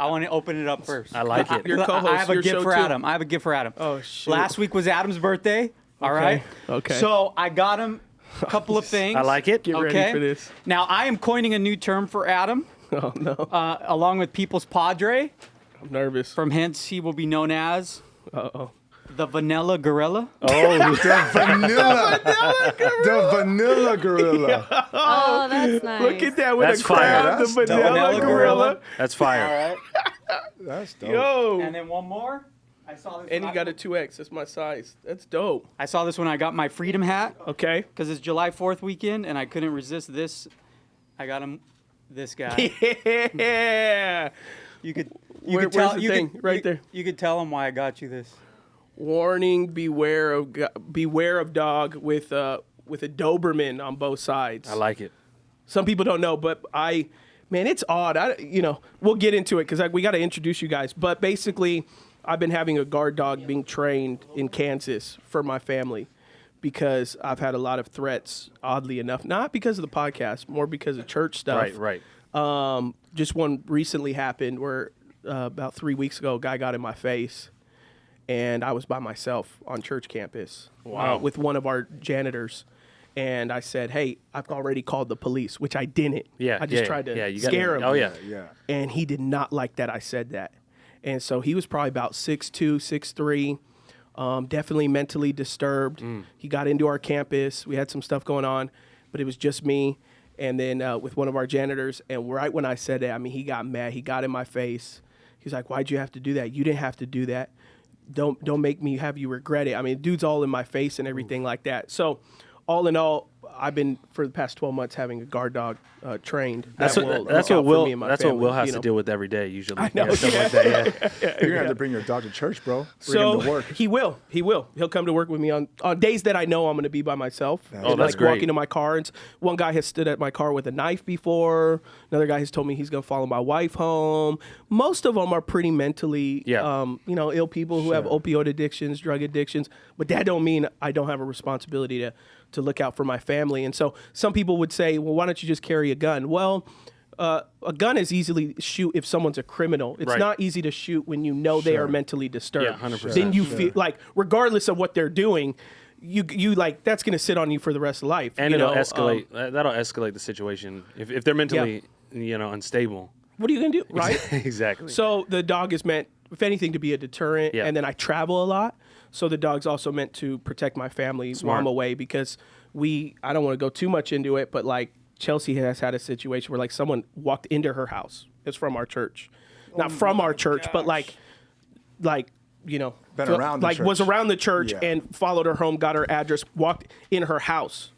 I want to open it up first. I like it. Your co-host, I have a your gift show for too. Adam. I have a gift for Adam. Oh, shit. Last week was Adam's birthday. All right. Okay. So I got him a couple of things. I like it. Get ready for this. Now I am coining a new term for Adam, Oh, no. along with People's Padre. I'm nervous. From hence he will be known as Uh-oh. the Vanilla Gorilla. Oh, The vanilla gorilla. Oh, that's nice. Look at that with That's a crowd. fire. The That's dope. vanilla gorilla. that's fire. All right. That's dope. Yo. And then one more. I saw this. And when you got a 2X. That's my size. That's dope. I saw this when I got my Freedom hat Okay. because it's July 4th weekend, and I couldn't resist this. I got him. This guy. Yeah. You could. Where's the thing? Right there. You could tell him why I got you this. Warning: beware of dog with a Doberman on both sides. I like it. Some people don't know, but man, it's odd. We'll get into it because we got to introduce you guys. But basically, I've been having a guard dog being trained in Kansas for my family because I've had a lot of threats, oddly enough, not because of the podcast, more because of church stuff. Right. Just one recently happened where about 3 weeks ago, a guy got in my face, and I was by myself on church campus with one of our janitors. And I said, hey, I've already called the police, which I didn't. Yeah. I just tried to you scare him. Oh, yeah. Yeah. And he did not like that I said that. And so he was probably about 6'2", 6'3", definitely mentally disturbed. He got into our campus. We had some stuff going on, but it was just me and then with one of our janitors. And right when I said that, I mean, he got mad. He got in my face. He's like, why'd you have to do that? You didn't have to do that. Don't make me have you regret it. I mean, dude's all in my face and everything like that. So all in all, I've been for the past 12 months having a guard dog trained. That's what Will has to deal with every day usually. I know. Stuff like that. Yeah. You're gonna have to bring your dog to church, bro. Bring So him to work. he will. He'll come to work with me on days that I know I'm going to be by myself. Oh, And, that's like great. walking to my car. And one guy has stood at my car with a knife before. Another guy has told me he's going to follow my wife home. Most of them are pretty mentally, ill people who have opioid addictions, drug addictions. But that don't mean I don't have a responsibility to look out for my family. And so some people would say, well, why don't you just carry a gun? Well, a gun is easily shoot if someone's a criminal. It's Right. not easy to shoot when you know they are mentally disturbed. Yeah, 100%. Then you feel like, regardless of what they're doing, you like that's going to sit on you for the rest of life. And you it'll know? escalate. That'll escalate the situation if they're mentally, unstable. What are you going to do, right? Exactly. So the dog is meant, if anything, to be a deterrent. Yeah. And then I travel a lot, so the dog's also meant to protect my family while I'm away because I don't want to go too much into it, but like Chelsea has had a situation where like someone walked into her house. It's from our church, not from our church, but like Been around the like church. was around the church Yeah. and followed her home, got her address, walked in her house.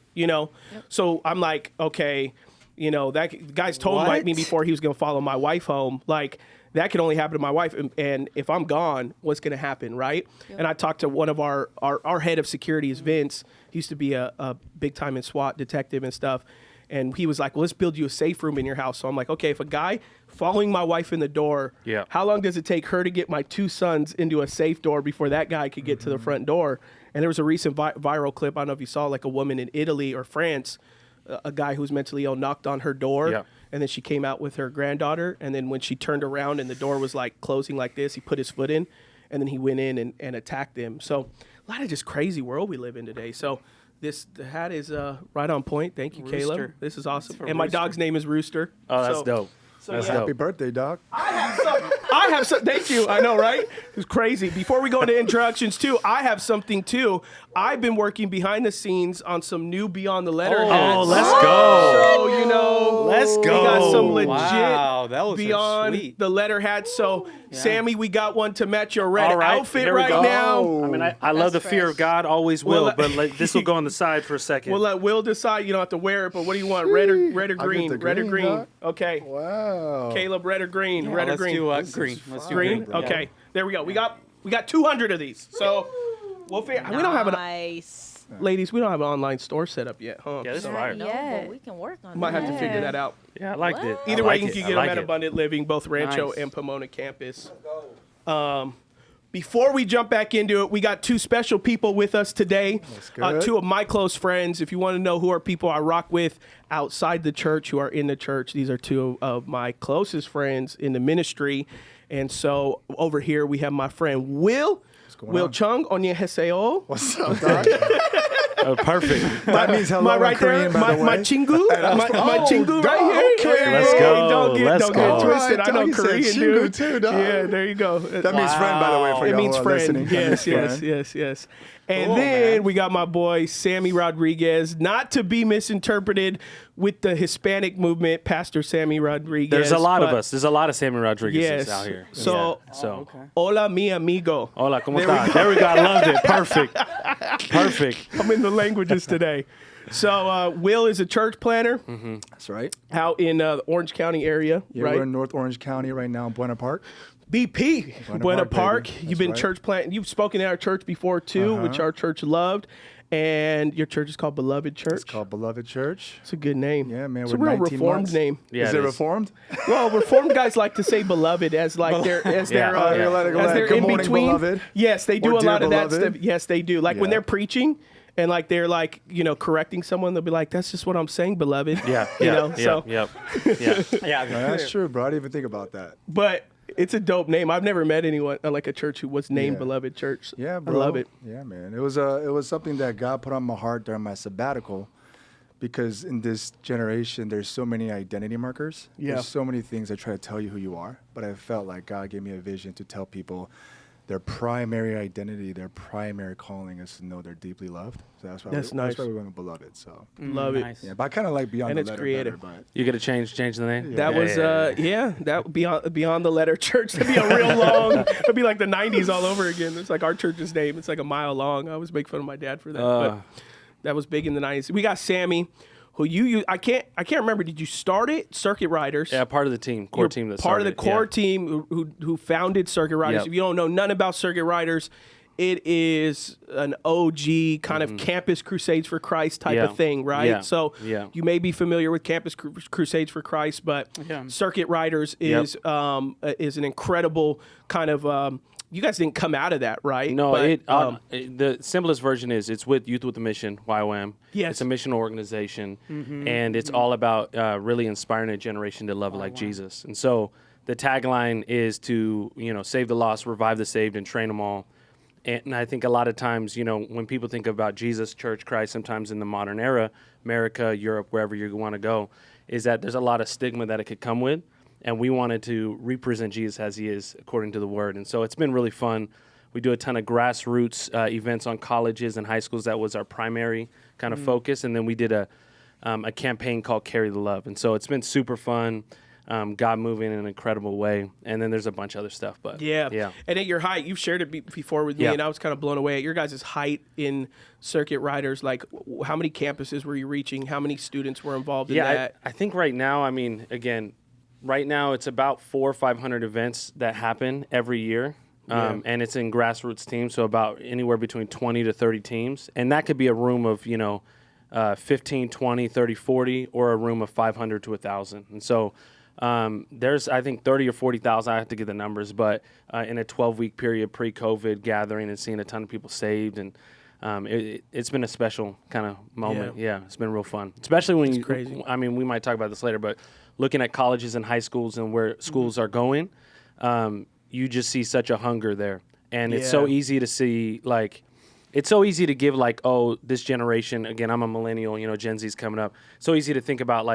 So I'm like, okay, that guy's told What? me before he was going to follow my wife home. Like that could only happen to my wife, and if I'm gone, what's going to happen, right? Yep. And I talked to one of our head of security is Vince. He used to be a big time in SWAT detective and stuff. And he was like, well, let's build you a safe room in your house. So I'm like, okay, if a guy following my wife in the door, how long does it take her to get my two sons into a safe door before that guy could get to the front door? And there was a recent viral clip. I don't know if you saw, like a woman in Italy or France, a guy who was mentally ill knocked on her door. And then she came out with her granddaughter. And then when she turned around and the door was like closing like this, he put his foot in and then he went in and attacked them. So a lot of just crazy world we live in today. So the hat is right on point. Thank you, Rooster. Caleb. This is awesome. And my dog's name is Rooster. Oh, that's dope. That's dope. Happy birthday, dog. I have some. Thank you. I know, right? It's crazy. Before we go into introductions, too, I have something too. I've been working behind the scenes on some new Beyond the Letter hats. Oh, let's go. So Let's we got go. some legit Wow, that was Beyond sweet. the Letter hats. So, Sammy, we got one to match your red All right, outfit here we right go. now. I mean, I love the fear of God, always will, Well, but this will go on the side for a second. We'll let Will decide. You don't have to wear it, but what do you want? Red or I'll green? get the Red or green, green? dog. Okay. Wow. Caleb, red or green? Red or Let's green? do This is green. Let's do Green? green. Okay. Yeah. There we go. We got 200 of these. So we'll figure. We don't have an Nice. ladies. We don't have an online store set up yet, huh? Yeah, this is So fire. No, Yeah. but we can work on might that. have to figure that out. Yeah, I liked it. Either I way, like you it. can I get like them at it. Abundant Living, both Rancho Nice. and Pomona campus. Before we jump back into it, we got two special people with us today. good. Two of my close friends. If you want to know who are people I rock with outside the church, who are in the church, these are two of my closest friends in the ministry. And so over here we have my friend Will. Will on? Chung, onye heseo. What's up, dog? Perfect. That means hello My in right Korean, there, by the way. my chingu, my chingu right here. okay. Let's go. Don't get Let's go. twisted. Right, I know dog, you said Korean, chingu dude. too, dog. Yeah, there you go. That means friend, by the way, for It y'all means who are friend. listening. That Yes, means yes, friend. yes. And Cool, then man. we got my boy Sammy Rodriguez, not to be misinterpreted with the Hispanic movement, Pastor Sammy Rodriguez. There's a lot of but us. There's a lot of Sammy Rodriguez Yes. out here. So- Yeah. So. Okay. Hola, mi amigo. Hola, ¿cómo está? There we go. I loved it. Perfect. Perfect. I'm in the languages today. So Will is a church planner That's right. out in the Orange County area, Yeah, right? we're in North Orange County right now in Buena Park. BP, Buena Buena Park, Park. baby. You've That's been right. church planting. You've spoken at our church before too, which our church loved. And your church is called Beloved Church. It's called Beloved Church. It's a good name. Yeah, man, It's a we're real 19 reformed months. name. Yeah, is it it is. reformed? Well, reformed guys like to say beloved as like their Yeah. as Yeah. their Good in morning, between. beloved. Yes, they do Or a dear lot of that beloved. stuff. Yes, they do. Like when Yeah. they're preaching and like they're like, correcting someone, they'll be like, "That's just what I'm saying, beloved." Yeah. You Yeah. know, yeah. so- Yep. Yeah. Yeah, No, that's true, bro. I didn't even think about that. But it's a dope name. I've never met anyone like a church who was named Yeah. Beloved Church. Yeah, bro. I love it. Yeah, man. It was something that God put on my heart during my sabbatical, because in this generation, there's so many identity markers. Yeah. There's so many things that try to tell you who you are. But I felt like God gave me a vision to tell people their primary identity, their primary calling is to know they're deeply loved. So that's why That's we, nice. That's why we went with Beloved. So Love it. Nice. yeah, but I kind of like Beyond And the it's Letter creative. better, but You got to change the name. That Yeah, was yeah. that would be beyond the letter church. That'd be a real long. It'd be like the '90s all over again. It's like our church's name. It's like a mile long. I always make fun of my dad for that. But that was big in the '90s. We got Sammy, who you I can't remember. Did you start it? Circuit Riders. Yeah, part of the team, core You're team. That part of the started it, core yeah. team who founded Circuit Riders. Yep. If you don't know nothing about Circuit Riders, it is an OG kind of Campus Crusades for Christ type Yeah. of thing, right? Yeah. So Yeah. you may be familiar with Campus Crusades for Christ, but Yeah. Circuit Riders Yep. is an incredible kind of. You guys didn't come out of that, right? No, But, the simplest version is it's with Youth with a Mission, YWAM. Yes. It's a mission organization, and it's all about really inspiring a generation to love like Jesus. And so the tagline is to, save the lost, revive the saved, and train them all. And I think a lot of times, when people think about Jesus, church, Christ, sometimes in the modern era, America, Europe, wherever you want to go, is that there's a lot of stigma that it could come with. And we wanted to represent Jesus as he is according to the word. And so it's been really fun. We do a ton of grassroots events on colleges and high schools. That was our primary kind of focus. And then we did a campaign called Carry the Love. And so it's been super fun. God moving in an incredible way. And then there's a bunch of other stuff. But yeah. And at your height, you've shared it before with me, Yeah. and I was kind of blown away at your guys' height in Circuit Riders. Like, how many campuses were you reaching? How many students were involved in Yeah, that? I think right now, right now it's about 400 or 500 events that happen every year. And it's in grassroots teams, so about anywhere between 20 to 30 teams. And that could be a room of, 15, 20, 30, 40, or a room of 500 to 1,000. And so there's, I think, 30 or 40,000, I have to get the numbers, but in a 12-week period pre-COVID gathering and seeing a ton of people saved. And it's been a special kind of moment. Yeah, it's been real fun. Especially when crazy. we might talk about this later, but looking at colleges and high schools and where schools are going, you just see such a hunger there. And it's so easy to see, it's so easy to give, this generation, again, I'm a millennial, Gen Z's coming up. So easy to think about,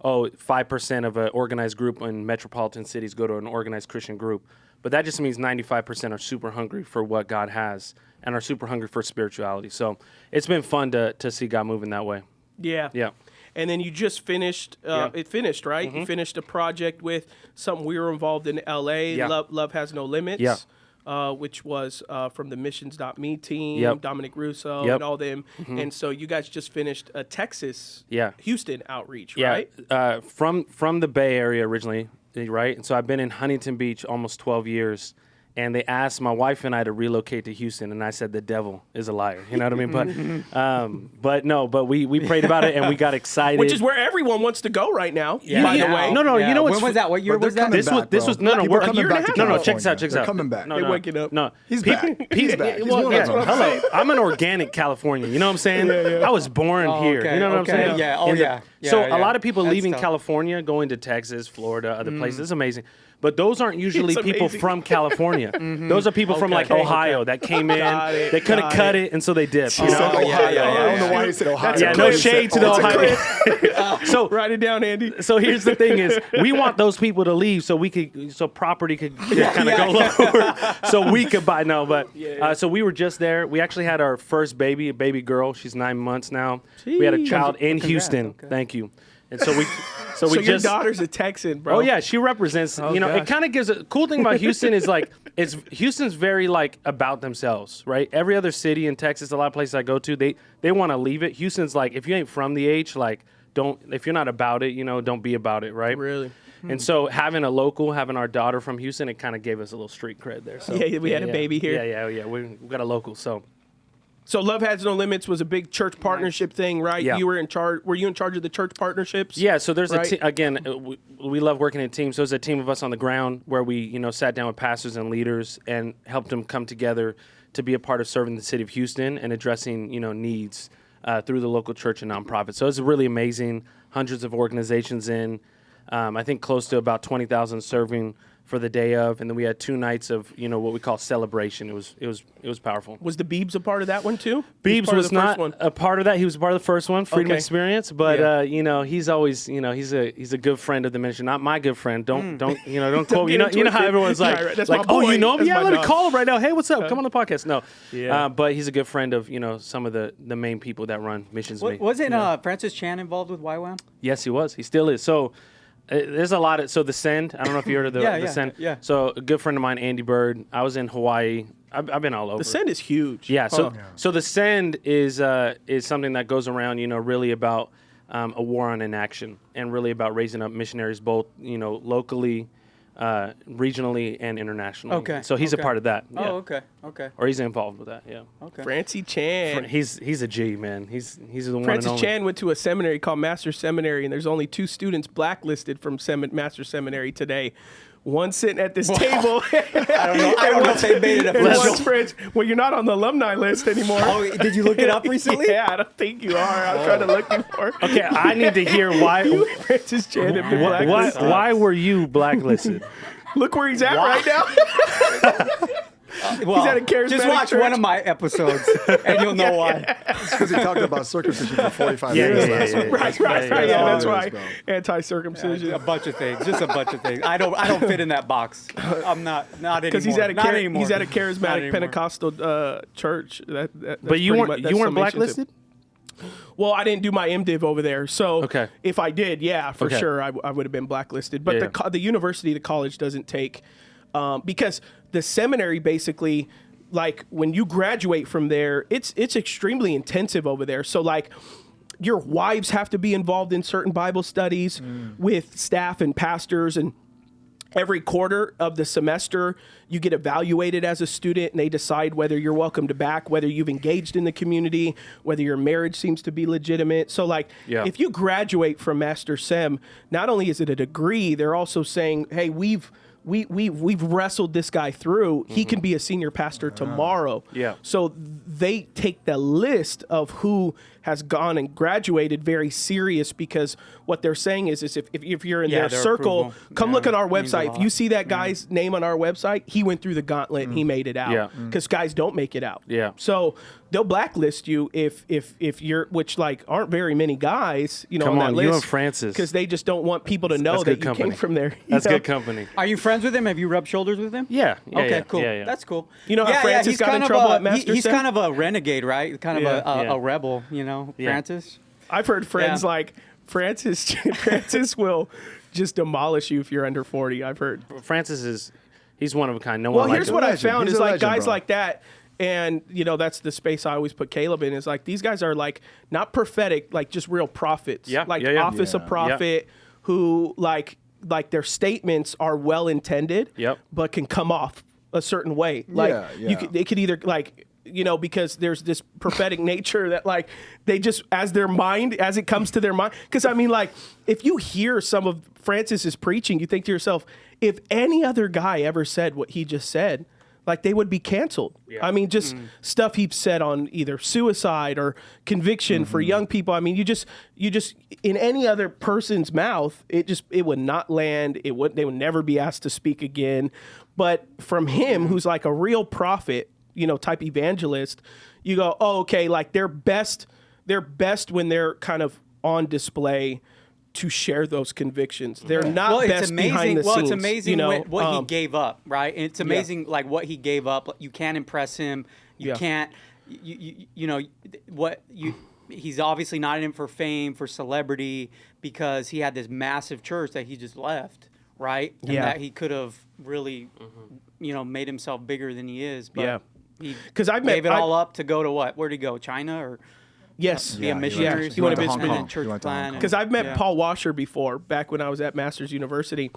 5% of an organized group in metropolitan cities go to an organized Christian group. But that just means 95% are super hungry for what God has and are super hungry for spirituality. So it's been fun to see God moving that way. Yeah. Yeah. And then you just finished, it finished, right? Mm-hmm. You finished a project with something we were involved in L.A., Yeah. Love Has No Limits, which was from the Missions.me team, Yep. Dominic Russo Yep. and all them. And so you guys just finished a Texas, Yeah. Houston outreach, Yeah, right? from the Bay Area originally, right? And so I've been in Huntington Beach almost 12 years, and they asked my wife and I to relocate to Houston, and I said the devil is a liar. You know what I mean? But we prayed about it and we got excited. Which is where everyone wants to go right now. Yeah. By Yeah. the way, No, you know what's when was that? What year But they're was that? coming back, this bro. was no. People We're are coming back to no. Check this out. California. They're coming back. No, They're no, waking up. No, He's back. He's back. He's Well, one yeah, of them. hello. I'm an organic Californian. You know what I'm saying? I was born here. okay, You know what okay, I'm saying? yeah, oh, And yeah, yeah, So yeah. a lot of people That's leaving tough. California, going to Texas, Florida, other places. It's amazing. But those aren't usually It's people amazing. from California. Those are people from like Okay. Ohio that came in. Got it, They couldn't got cut it. it, and so they dipped. You He said know? yeah, Ohio. yeah, I don't know yeah. why he said Ohio. That's a Yeah, no clip. shade to the That's a Ohio. So Write it down, Andy. so here's the thing: is we want those people to leave so property could kind of go lower, so we could buy. No, but so we were just there. We actually had our first baby, a baby girl. She's 9 months now. We had a child in Houston. Okay. Thank you. And so we So we your just. daughter's a Texan, bro. Oh yeah, she represents. Oh, you know, it gosh. kind of gives a cool thing about Houston is like Houston's very like about themselves, right? Every other city in Texas, a lot of places I go to, they want to leave it. Houston's like, if you ain't from the H, like don't, if you're not about it, you know, don't be about it, right? Really? And so having our daughter from Houston, it kind of gave us a little street cred there. So Yeah, we had a baby here. Yeah. We got a local, so. So Love Has No Limits was a big church partnership thing, right? Yeah. You were in charge. Were you in charge of the church partnerships? Yeah, so there's Right. we love working in teams. So there's a team of us on the ground where we, you know, sat down with pastors and leaders and helped them come together to be a part of serving the city of Houston and addressing, you know, needs through the local church and nonprofit. So it's really amazing. Hundreds of organizations in, I think close to about 20,000 serving for the day of, and then we had 2 nights of, you know, what we call celebration. It was powerful. Was the Beebs a part of that one too? He Beebs part of was the first not one. a part of that. He was part of the first one, Freedom Okay. Experience. But Yeah. you know, he's always, you know, he's a good friend of the ministry. Not my good friend. Don't you know? Don't quote. get You know, him you know how twisted. everyone's like, Right, right. That's like, my oh, boy. you know him? That's Yeah, my let me dog. call him right now. Hey, what's up? Come on the podcast. No, Yeah. but he's a good friend of, you know, some of the main people that run Missions Me. Wasn't Francis Chan involved with YWAM? Yes, he was. He still is. So there's a lot of the Send. I don't know if you heard of the, Yeah, the yeah, Send. yeah. So a good friend of mine, Andy Bird. I was in Hawaii. I've been all over. The Send is huge. Yeah, so Huh. so the Send is something that goes around, you know, really about a war on inaction and really about raising up missionaries both, you know, locally, regionally, and internationally. Okay. So he's a okay. part of that. Yeah. Oh, okay. Okay. Or he's involved with that. Yeah. Okay. Francie Chan. He's a G, man. He's the one and Francis only. Chan went to a seminary called Master Seminary, and there's only 2 students blacklisted from Master Seminary today. One sitting at this table. I don't know if they made it and official. one's French. Well, you're not on the alumni list anymore. Oh, did you look it up recently? Yeah, I don't think you are. I'm trying to look you for. Okay, I need to hear why. Francis Chan have been Why, blacklisted. why were you blacklisted? Look where he's at right now. Well, at a charismatic just watch church. one of my episodes, and you'll know why. Because he talked about circumcision for 45 Yeah, minutes yeah, last yeah, week. yeah. Right. Yeah, that's all it why. is, bro. Anti-circumcision. A bunch of things, just a bunch of things. I don't fit in that box. I'm not anymore. Because he's at a Not anymore. he's at a Not charismatic anymore. Pentecostal church. That's But you pretty weren't much- that's you weren't summation to- blacklisted? Well, I didn't do my MDiv over there, so Okay. if I did, yeah, for Okay. sure, I would have been blacklisted. But Yeah. the university, the college doesn't take, because the seminary basically, like when you graduate from there, it's extremely intensive over there. So like, your wives have to be involved in certain Bible studies with staff and pastors, and every quarter of the semester, you get evaluated as a student, and they decide whether you're welcomed back, whether you've engaged in the community, whether your marriage seems to be legitimate. So, like, Yeah. if you graduate from Master Sem, not only is it a degree, they're also saying, "Hey, we've wrestled this guy through. He can be a senior pastor tomorrow." Yeah. So they take the list of who has gone and graduated very serious, because what they're saying is if you're in Yeah, their their circle, approval. come Yeah, look at our means a website. If lot. you see that guy's name on our website, he went through the gauntlet and he made it Yeah. out. Because guys don't make it out. Yeah. So they'll blacklist you if you're, which like aren't very many guys, you know, Come on on, that you list. and Francis. Because they just don't want people to know That's that good you company. came from there. you That's know? good company. Are you friends with him? Have you rubbed shoulders with him? Yeah. Okay, cool. Yeah. That's cool. You know how Francis he's got in kind of trouble a- at Master He's Sem? kind of a renegade, right? Kind of Yeah. a rebel, you know, Yeah. Francis. I've heard friends Yeah. like Francis will just demolish you if you're under 40. I've heard. Francis he's one of a kind. No Well, one here's likes what him. I legend. found He's is a like legend, guys bro. like that, and you know that's the space I always put Caleb in. Is like these guys are like not prophetic, like just real prophets. Yeah, like yeah, yeah. office of Yeah. prophet, who like their statements are well intended. Yep. but can come off a certain way. Like it could either like, because there's this prophetic nature that like they just as it comes to their mind. Because I mean, like if you hear some of Francis's preaching, you think to yourself, if any other guy ever said what he just said, like they would be canceled. Yeah. I mean, just stuff he said on either suicide or conviction for young people. I mean, you just in any other person's mouth, it would not land. They would never be asked to speak again. But from him, who's like a real prophet, type evangelist, you go, oh, okay, like they're best when they're kind of on display to share those convictions. They're not best behind the scenes. It's amazing what he gave up, right? And it's amazing like what he gave up. You can't impress him. You can't, he's obviously not in for fame, for celebrity, because he had this massive church that he just left, right? And that he could have really, made himself bigger than he is. But he gave it all up to go to what? Where'd he go? China or? Yes. Be a missionary. He went to Hong been in Kong. church plan. Because I've met Paul Washer before, back when I was at Masters University.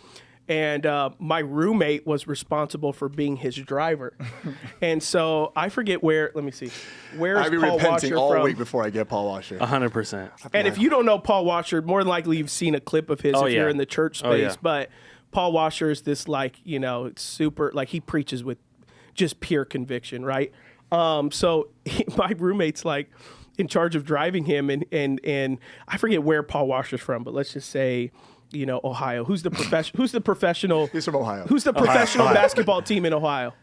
And my roommate was responsible for being his driver. And so I forget let me see. Where is I've been Paul repenting Washer all from? week before I get Paul Washer. 100%. And if you don't know Paul Washer, more than likely you've seen a clip of his if you're in the church space. Oh, yeah. But Paul Washer is this super, like he preaches with just pure conviction, right? So my roommate's like in charge of driving him, and I forget where Paul Washer's from, but let's just say, Ohio. Who's the professional? He's from Ohio. Who's the professional basketball team in Ohio?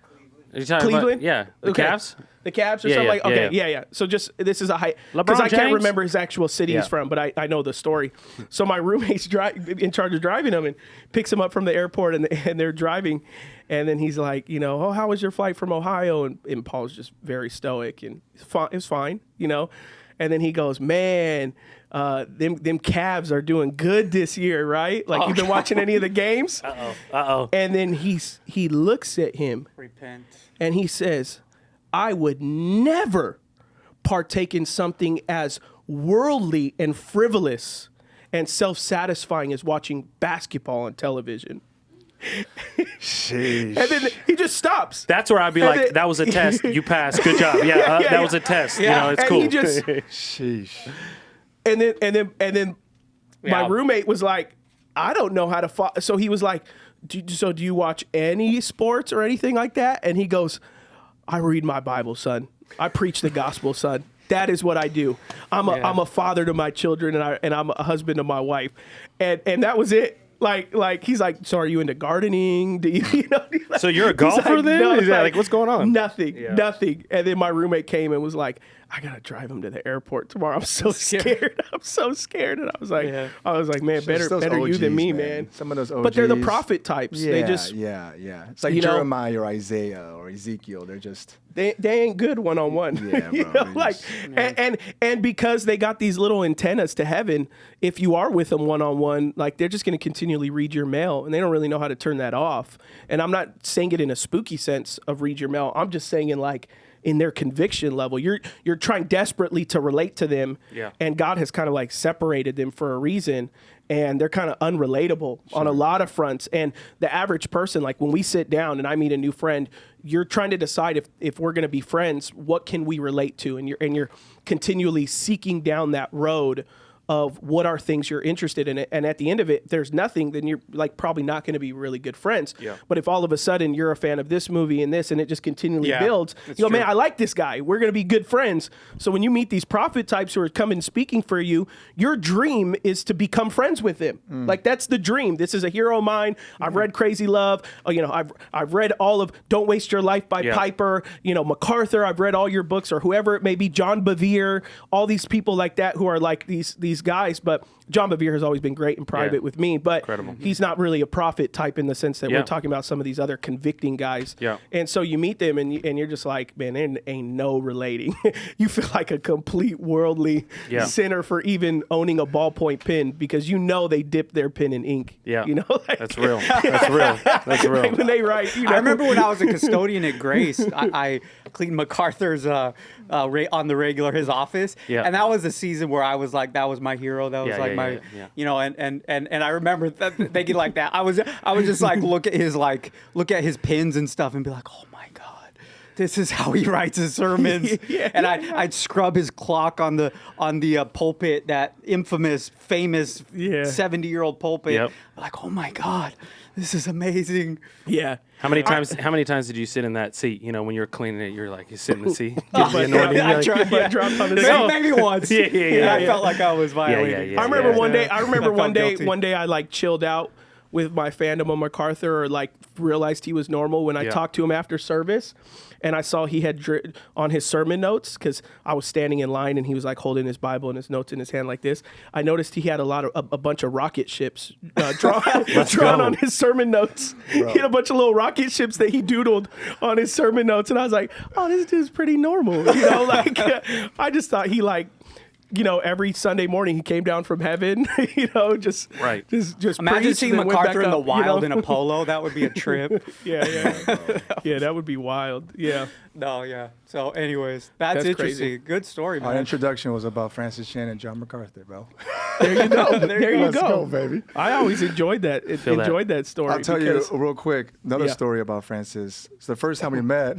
Are you talking Cleveland? About, the Okay. Cavs? The Cavs or Yeah, something yeah, like okay, yeah. yeah. So just this is a high LeBron because I can't James? remember his actual city he's Yeah. from, but I know the story. So my roommate's in charge of driving him and picks him up from the airport, and they're driving, and then he's like, oh, how was your flight from Ohio? And Paul's just very stoic, and it was fine, And then he goes, man, them Cavs are doing good this year, right? Like you've been watching any of the games? Uh-oh. And then he looks at him Repent. and he says, I would never partake in something as worldly and frivolous and self-satisfying as watching basketball on television. Sheesh. And then he just stops. That's where I'd be And like, then- that was a test. You passed. Good job. That was a test. Yeah. It's And cool. he just- Sheesh. And then my Yeah. roommate was like, I don't know how to follow. So he was like, do you watch any sports or anything like that? And he goes, I read my Bible, son. I preach the gospel, son. That is what I do. I'm a father to my children, and I'm a husband to my wife, and that was it. Like he's like, so are you into gardening? Do you So you're a He's golfer like, then? no, Is that like, what's going on? Nothing, Yeah. nothing. And then my roommate came and was like, I gotta drive him to the airport tomorrow. I'm so scared. I'm so scared. And I was like, man, Just better those you than OGs, me, man. Some of those OGs. But they're the prophet types. Yeah, They just yeah. It's like You know- Jeremiah or Isaiah or Ezekiel. They're just they ain't good one on one. Yeah, You bro, know, they like just- and because they got these little antennas to heaven, if you are with them one on one, like they're just going to continually read your mail, and they don't really know how to turn that off. And I'm not saying it in a spooky sense of read your mail. I'm just saying in their conviction level, you're trying desperately to relate to them, and God has kind of like separated them for a reason, and they're kind of unrelatable on a lot of fronts. And the average person, like when we sit down and I meet a new friend, you're trying to decide if we're going to be friends, what can we relate to, and you're continually seeking down that road of what are things you're interested in. And at the end of it, there's nothing, then you're like probably not going to be really good friends. Yeah. But if all of a sudden you're a fan of this movie and this, and it just continually builds, you go, true. man, I like this guy. We're going to be good friends. So when you meet these prophet types who are coming speaking for you, your dream is to become friends with them. Like that's the dream. This is a hero of mine. I've read Crazy Love. I've read all of Don't Waste Your Life by Piper. MacArthur. I've read all your books, or whoever it may be. John Bevere. All these people like that who are like these guys. But John Bevere has always been great in private with me. But Incredible. he's not really a prophet type in the sense that Yeah. we're talking about some of these other convicting guys. Yeah. And so you meet them and you're just like, man, there ain't no relating. You feel like a complete worldly sinner for even owning a ballpoint pen, because they dip their pen in ink. Yeah. Like, That's real. That's real. That's real. like when they write, I remember when I was a custodian at Grace, I cleaned MacArthur's on the regular, his office. Yeah. And that was a season where I was like, that was my hero. That was Yeah, like yeah, my, yeah. you know, and I remember thinking like that. I was just like look at his pins and stuff and be like, oh my God. This is how he writes his sermons, and I'd scrub his clock on the pulpit, that famous 70-year-old pulpit. Yep. Like, oh my God, this is amazing. Yeah. How many times did you sit in that seat? You know, when you're cleaning it, you're like, you sit in the seat. I tried, yeah. Dropped on the Maybe once. Yeah. I felt like I was violating. Yeah. I remember one day. I remember felt one day I like chilled out with my fandom on MacArthur, or like realized he was normal when I talked to him after service, and I saw he had on his sermon notes, because I was standing in line and he was like holding his Bible and his notes in his hand like this. I noticed he had a bunch of rocket ships drawn on his sermon notes. Bro. He had a bunch of little rocket ships that he doodled on his sermon notes, and I was like, oh, this dude's pretty normal, you know. Like I just thought he like, you know, every Sunday morning he came down from heaven, you know, just imagine seeing MacArthur in the wild, you know? in a polo. That would be a trip. Yeah, that would be wild. Yeah. No, yeah. So, anyways, that's interesting. Crazy. Good story, man. Our introduction was about Francis Chan and John MacArthur, bro. There you go. There you Let's go. go, baby. I always enjoyed that. That story. I'll tell you real quick another story about Francis. It's the first time we met.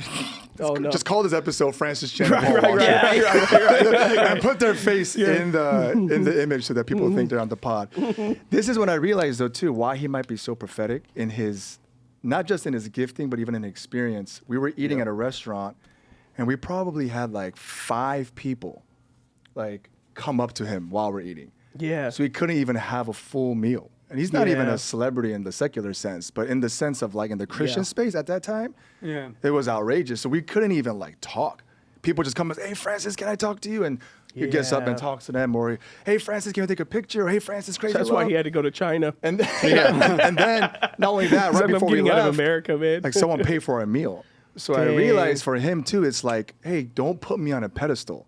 Just call this episode Francis Chan. Right. And put their face in the image so that people think they're on the pod. This is when I realized, though, too, why he might be so prophetic in his, not just in his gifting, but even in experience. We were eating at a restaurant, and we probably had like 5 people like come up to him while we're eating. Yeah. So he couldn't even have a full meal. And he's not even a celebrity in the secular sense, but in the sense of like in the Christian space at that time, it was outrageous. So we couldn't even like talk. People just come and say, hey, Francis, can I talk to you? And he gets up and talks to them, or hey, Francis, can we take a picture? Or hey, Francis, crazy. That's why he had to go to China. And then, and then not only that, right before we left, out of America, man. like someone paid for a meal. So I realized for him too, it's like, hey, don't put me on a pedestal,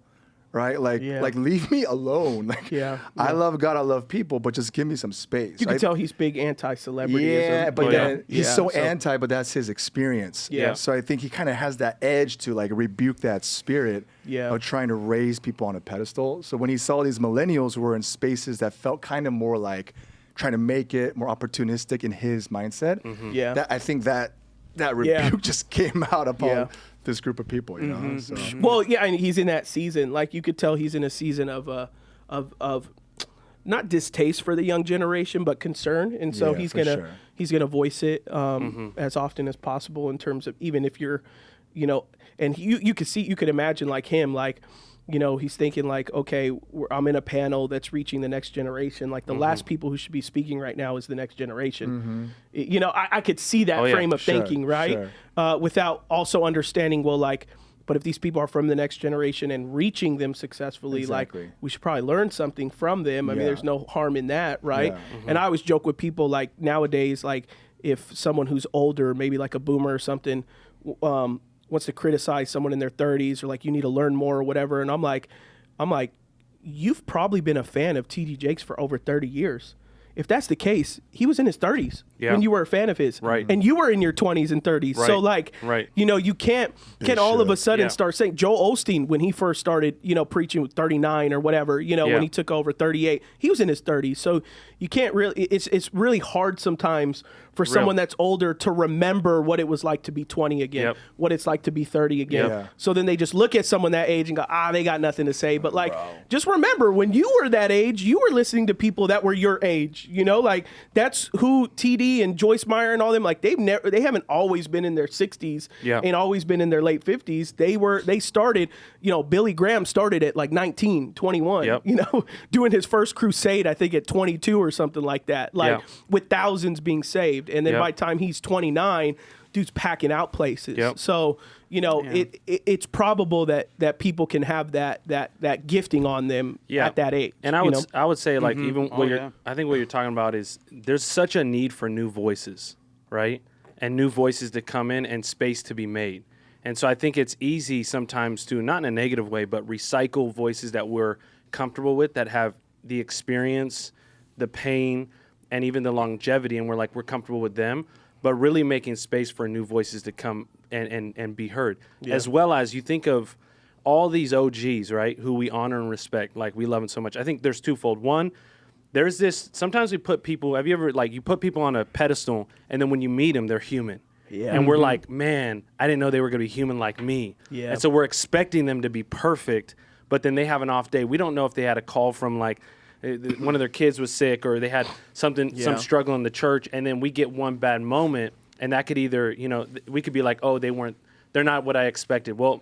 right? Like leave me alone. Like I love God, I love people, but just give me some space. You can tell he's big anti-celebrity. Yeah, but then he's so anti, but that's his experience. Yeah. So I think he kind of has that edge to like rebuke that spirit of trying to raise people on a pedestal. So when he saw these millennials who were in spaces that felt kind of more like trying to make it more opportunistic in his mindset, I think that rebuke just came out upon this group of people, you know. So. Well, and he's in that season. Like you could tell he's in a season of not distaste for the young generation, but concern. And so he's gonna voice it as often as possible in terms of, even if you're, you know, and you could imagine like him, like, you know, he's thinking like, okay, I'm in a panel that's reaching the next generation. Like the last people who should be speaking right now is the next generation. You know, I could see that frame of thinking, right? Without also understanding, well, like, but if these people are from the next generation and reaching them successfully, like we should probably learn something from them. I mean, there's no harm in that, right? And I always joke with people like nowadays, like if someone who's older, maybe like a boomer or something, wants to criticize someone in their 30s, or like you need to learn more or whatever, and I'm like, you've probably been a fan of TD Jakes for over 30 years. If that's the case, he was in his 30s when you were a fan of his, and you were in your 20s and 30s. So like, you know, you can't all of a sudden start saying, Joel Osteen, when he first started, you know, preaching with 39 or whatever, you know, when he took over 38, he was in his 30s. So you can't really, it's really hard sometimes for someone that's older to remember what it was like to be 20 again, what it's like to be 30 again. So then they just look at someone that age and go, they got nothing to say. But like, just remember, when you were that age, you were listening to people that were your age, you know, like that's who TD and Joyce Meyer and all them, like they haven't always been in their 60s and always been in their late 50s. They started, you know, Billy Graham started at like 19, 21, you know, doing his first crusade, I think at 22 or something like that, like with thousands being saved. And then by the time he's 29, dude's packing out places. So, you know, it's probable that people can have that gifting on them at that age. And I would say like even I think what you're talking about is there's such a need for new voices, right? And new voices to come in and space to be made. And so I think it's easy sometimes to, not in a negative way, but recycle voices that we're comfortable with, that have the experience, the pain, and even the longevity, and we're comfortable with them, but really making space for new voices to come and be heard. As well as you think of all these OGs, right, who we honor and respect, like we love them so much. I think there's twofold. One, there's this, sometimes we put people, have you ever, like, you put people on a pedestal, and then when you meet them, they're human. Yeah. And we're like, man, I didn't know they were going to be human like me. Yeah. And so we're expecting them to be perfect, but then they have an off day. We don't know if they had a call from, like, one of their kids was sick, or they had something, some struggle in the church, and then we get one bad moment, and that could either, you know, we could be like, oh, they're not what I expected. Well,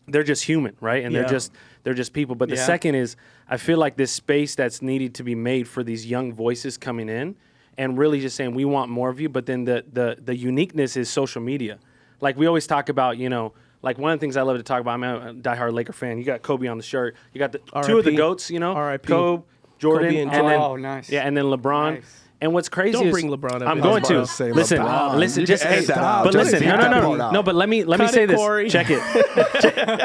they're just human, right? And they're just people. But the second is, I feel like this space that's needed to be made for these young voices coming in and really just saying, we want more of you. But then the uniqueness is social media. Like we always talk about, you know, like one of the things I love to talk about, I'm a diehard Laker fan. You got Kobe on the shirt. You got the two of the GOATs, you know, Kobe, Jordan, and then, nice. Yeah, and then LeBron. Nice. And what's crazy Don't is bring LeBron up. I'm going to listen. Just but listen. No. But let me say this. Corey. Check it.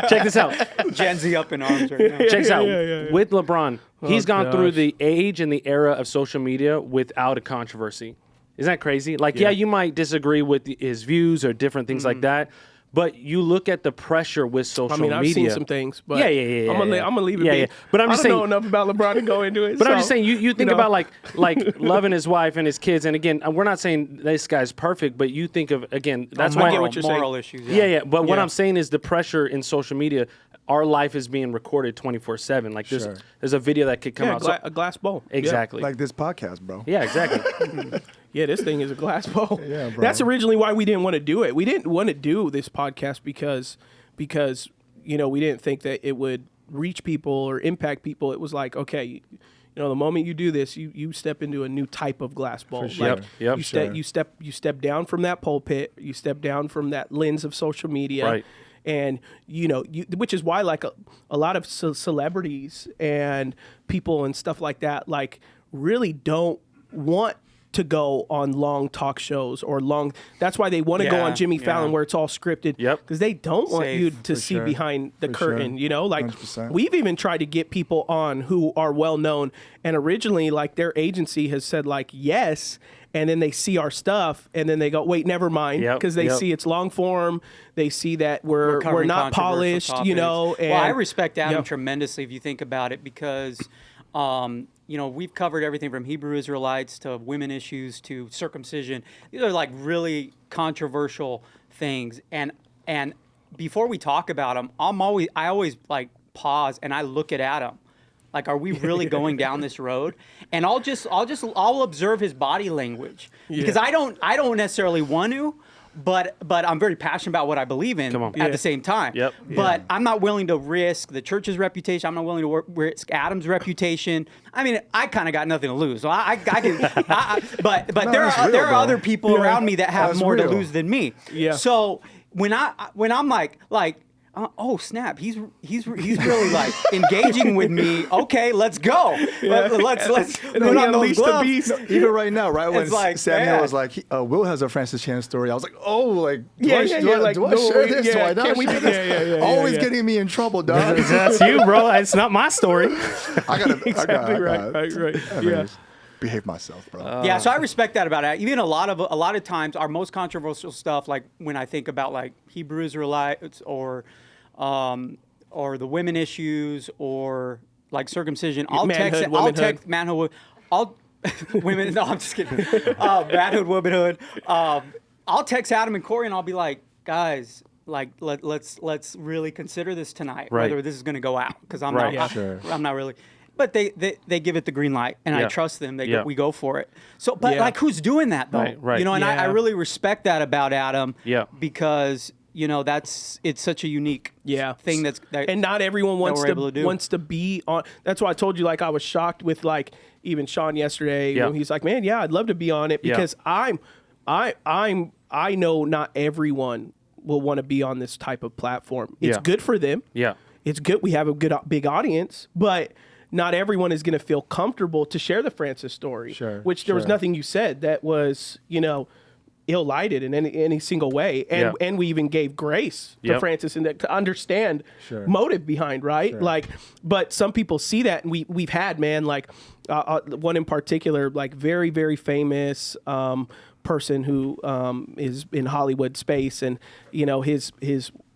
check this out. Gen Z up in arms right now. Check this out. With LeBron, he's gone through the age and the era of social media without a controversy. Isn't that crazy? Like, yeah, you might disagree with his views or different things like that. But you look at the pressure with social media. I mean, I've seen some things, but yeah. I'm gonna leave it be. But I'm I just don't saying, know enough about LeBron to go into it. But I'm just saying, you think about like loving his wife and his kids, and again, we're not saying this guy's perfect, but you think of, again, that's why I get what you're moral saying. issues. Yeah. But what I'm saying is the pressure in social media. Our life is being recorded 24/7. Like there's a video that could come out. A glass bowl. Exactly. Like this podcast, bro. Yeah, exactly. Yeah, this thing is a glass bowl. Yeah, bro. That's originally why we didn't want to do it. We didn't want to do this podcast because you know, we didn't think that it would reach people or impact people. It was like, okay, you know, the moment you do this, you step into a new type of glass bowl. For sure. Like you step down from that pulpit, you step down from that lens of social media. Right. And, you know, which is why, like, a lot of celebrities and people and stuff like that, like, really don't want to go on long talk shows or long. That's why they want to go on Jimmy Fallon where it's all scripted. Yep. Because they don't want you to see behind the curtain, you know? Like, 100%. We've even tried to get people on who are well known. And originally, like, their agency has said, like, yes. And then they see our stuff, and then they go, "Wait, never mind," because they see it's long form. They see that we're not polished, topics. You know. And, well, I respect Adam tremendously if you think about it, because you know, we've covered everything from Hebrew Israelites to women issues to circumcision. These are like really controversial things, and before we talk about them, I always like pause and I look at Adam. Like, are we really going down this road? And I'll observe his body language because I don't necessarily want to, but I'm very passionate about what I believe in at the same time. Yep. But I'm not willing to risk the church's reputation. I'm not willing to risk Adam's reputation. I mean, I kind of got nothing to lose. So I can, but no, there are other people around me that have more to lose than me. Yeah. So when I'm like. Oh snap! He's really like engaging with me. Okay, let's go. Let's put on those gloves. Even right now, right when like, Samuel was like, Will has a Francis Chan story. I was like, oh, like do I share this? Do I not share this? Always getting me in trouble, dog. That's you, bro. It's not my story. I gotta right. Yeah. Behave myself, bro. Yeah, so I respect that about it. Even a lot of times, our most controversial stuff, like when I think about like Hebrew Israelites or the women issues or like circumcision, I'll text manhood. Women. No, I'm just kidding. Manhood, womanhood. I'll text Adam and Corey and I'll be like, guys, like let's really consider this tonight, whether this is going to go out, because I'm not really. But they give it the green light, and I trust them. We go for it. So, but like, who's doing that though? Right. You know, and I really respect that about Adam. Yeah. Because you know it's such a unique thing and not everyone wants to be on. That's why I told you, like, I was shocked with like even Sean yesterday when he's like, man, I'd love to be on it, because I know not everyone will want to be on this type of platform. It's good for them. Yeah. It's good. We have a good big audience, but not everyone is going to feel comfortable to share the Francis story. Sure. Which there was nothing you said that was, you know, ill-lighted in any single way, and we even gave grace to Francis and to understand motive behind, right? Sure. Like, but some people see that, and we've had, man, like one in particular, like very, very famous person who is in Hollywood space, and you know his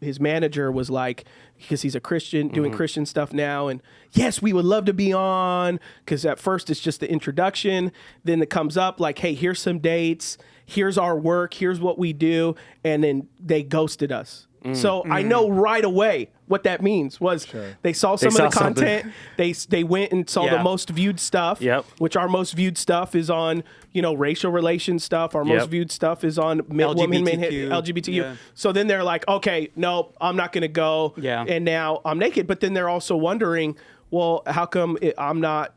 his manager was like, because he's a Christian, doing Christian stuff now, and yes, we would love to be on, because at first it's just the introduction, then it comes up like, hey, here's some dates, here's our work, here's what we do, and then they ghosted us. So I know right away what that means was they saw some of the content. They went and saw the most viewed stuff, which our most viewed stuff is on, racial relations stuff. Our most viewed stuff is on LGBTQ. So then they're like, okay, no, I'm not going to go. And now I'm naked. But then they're also wondering, well, how come I'm not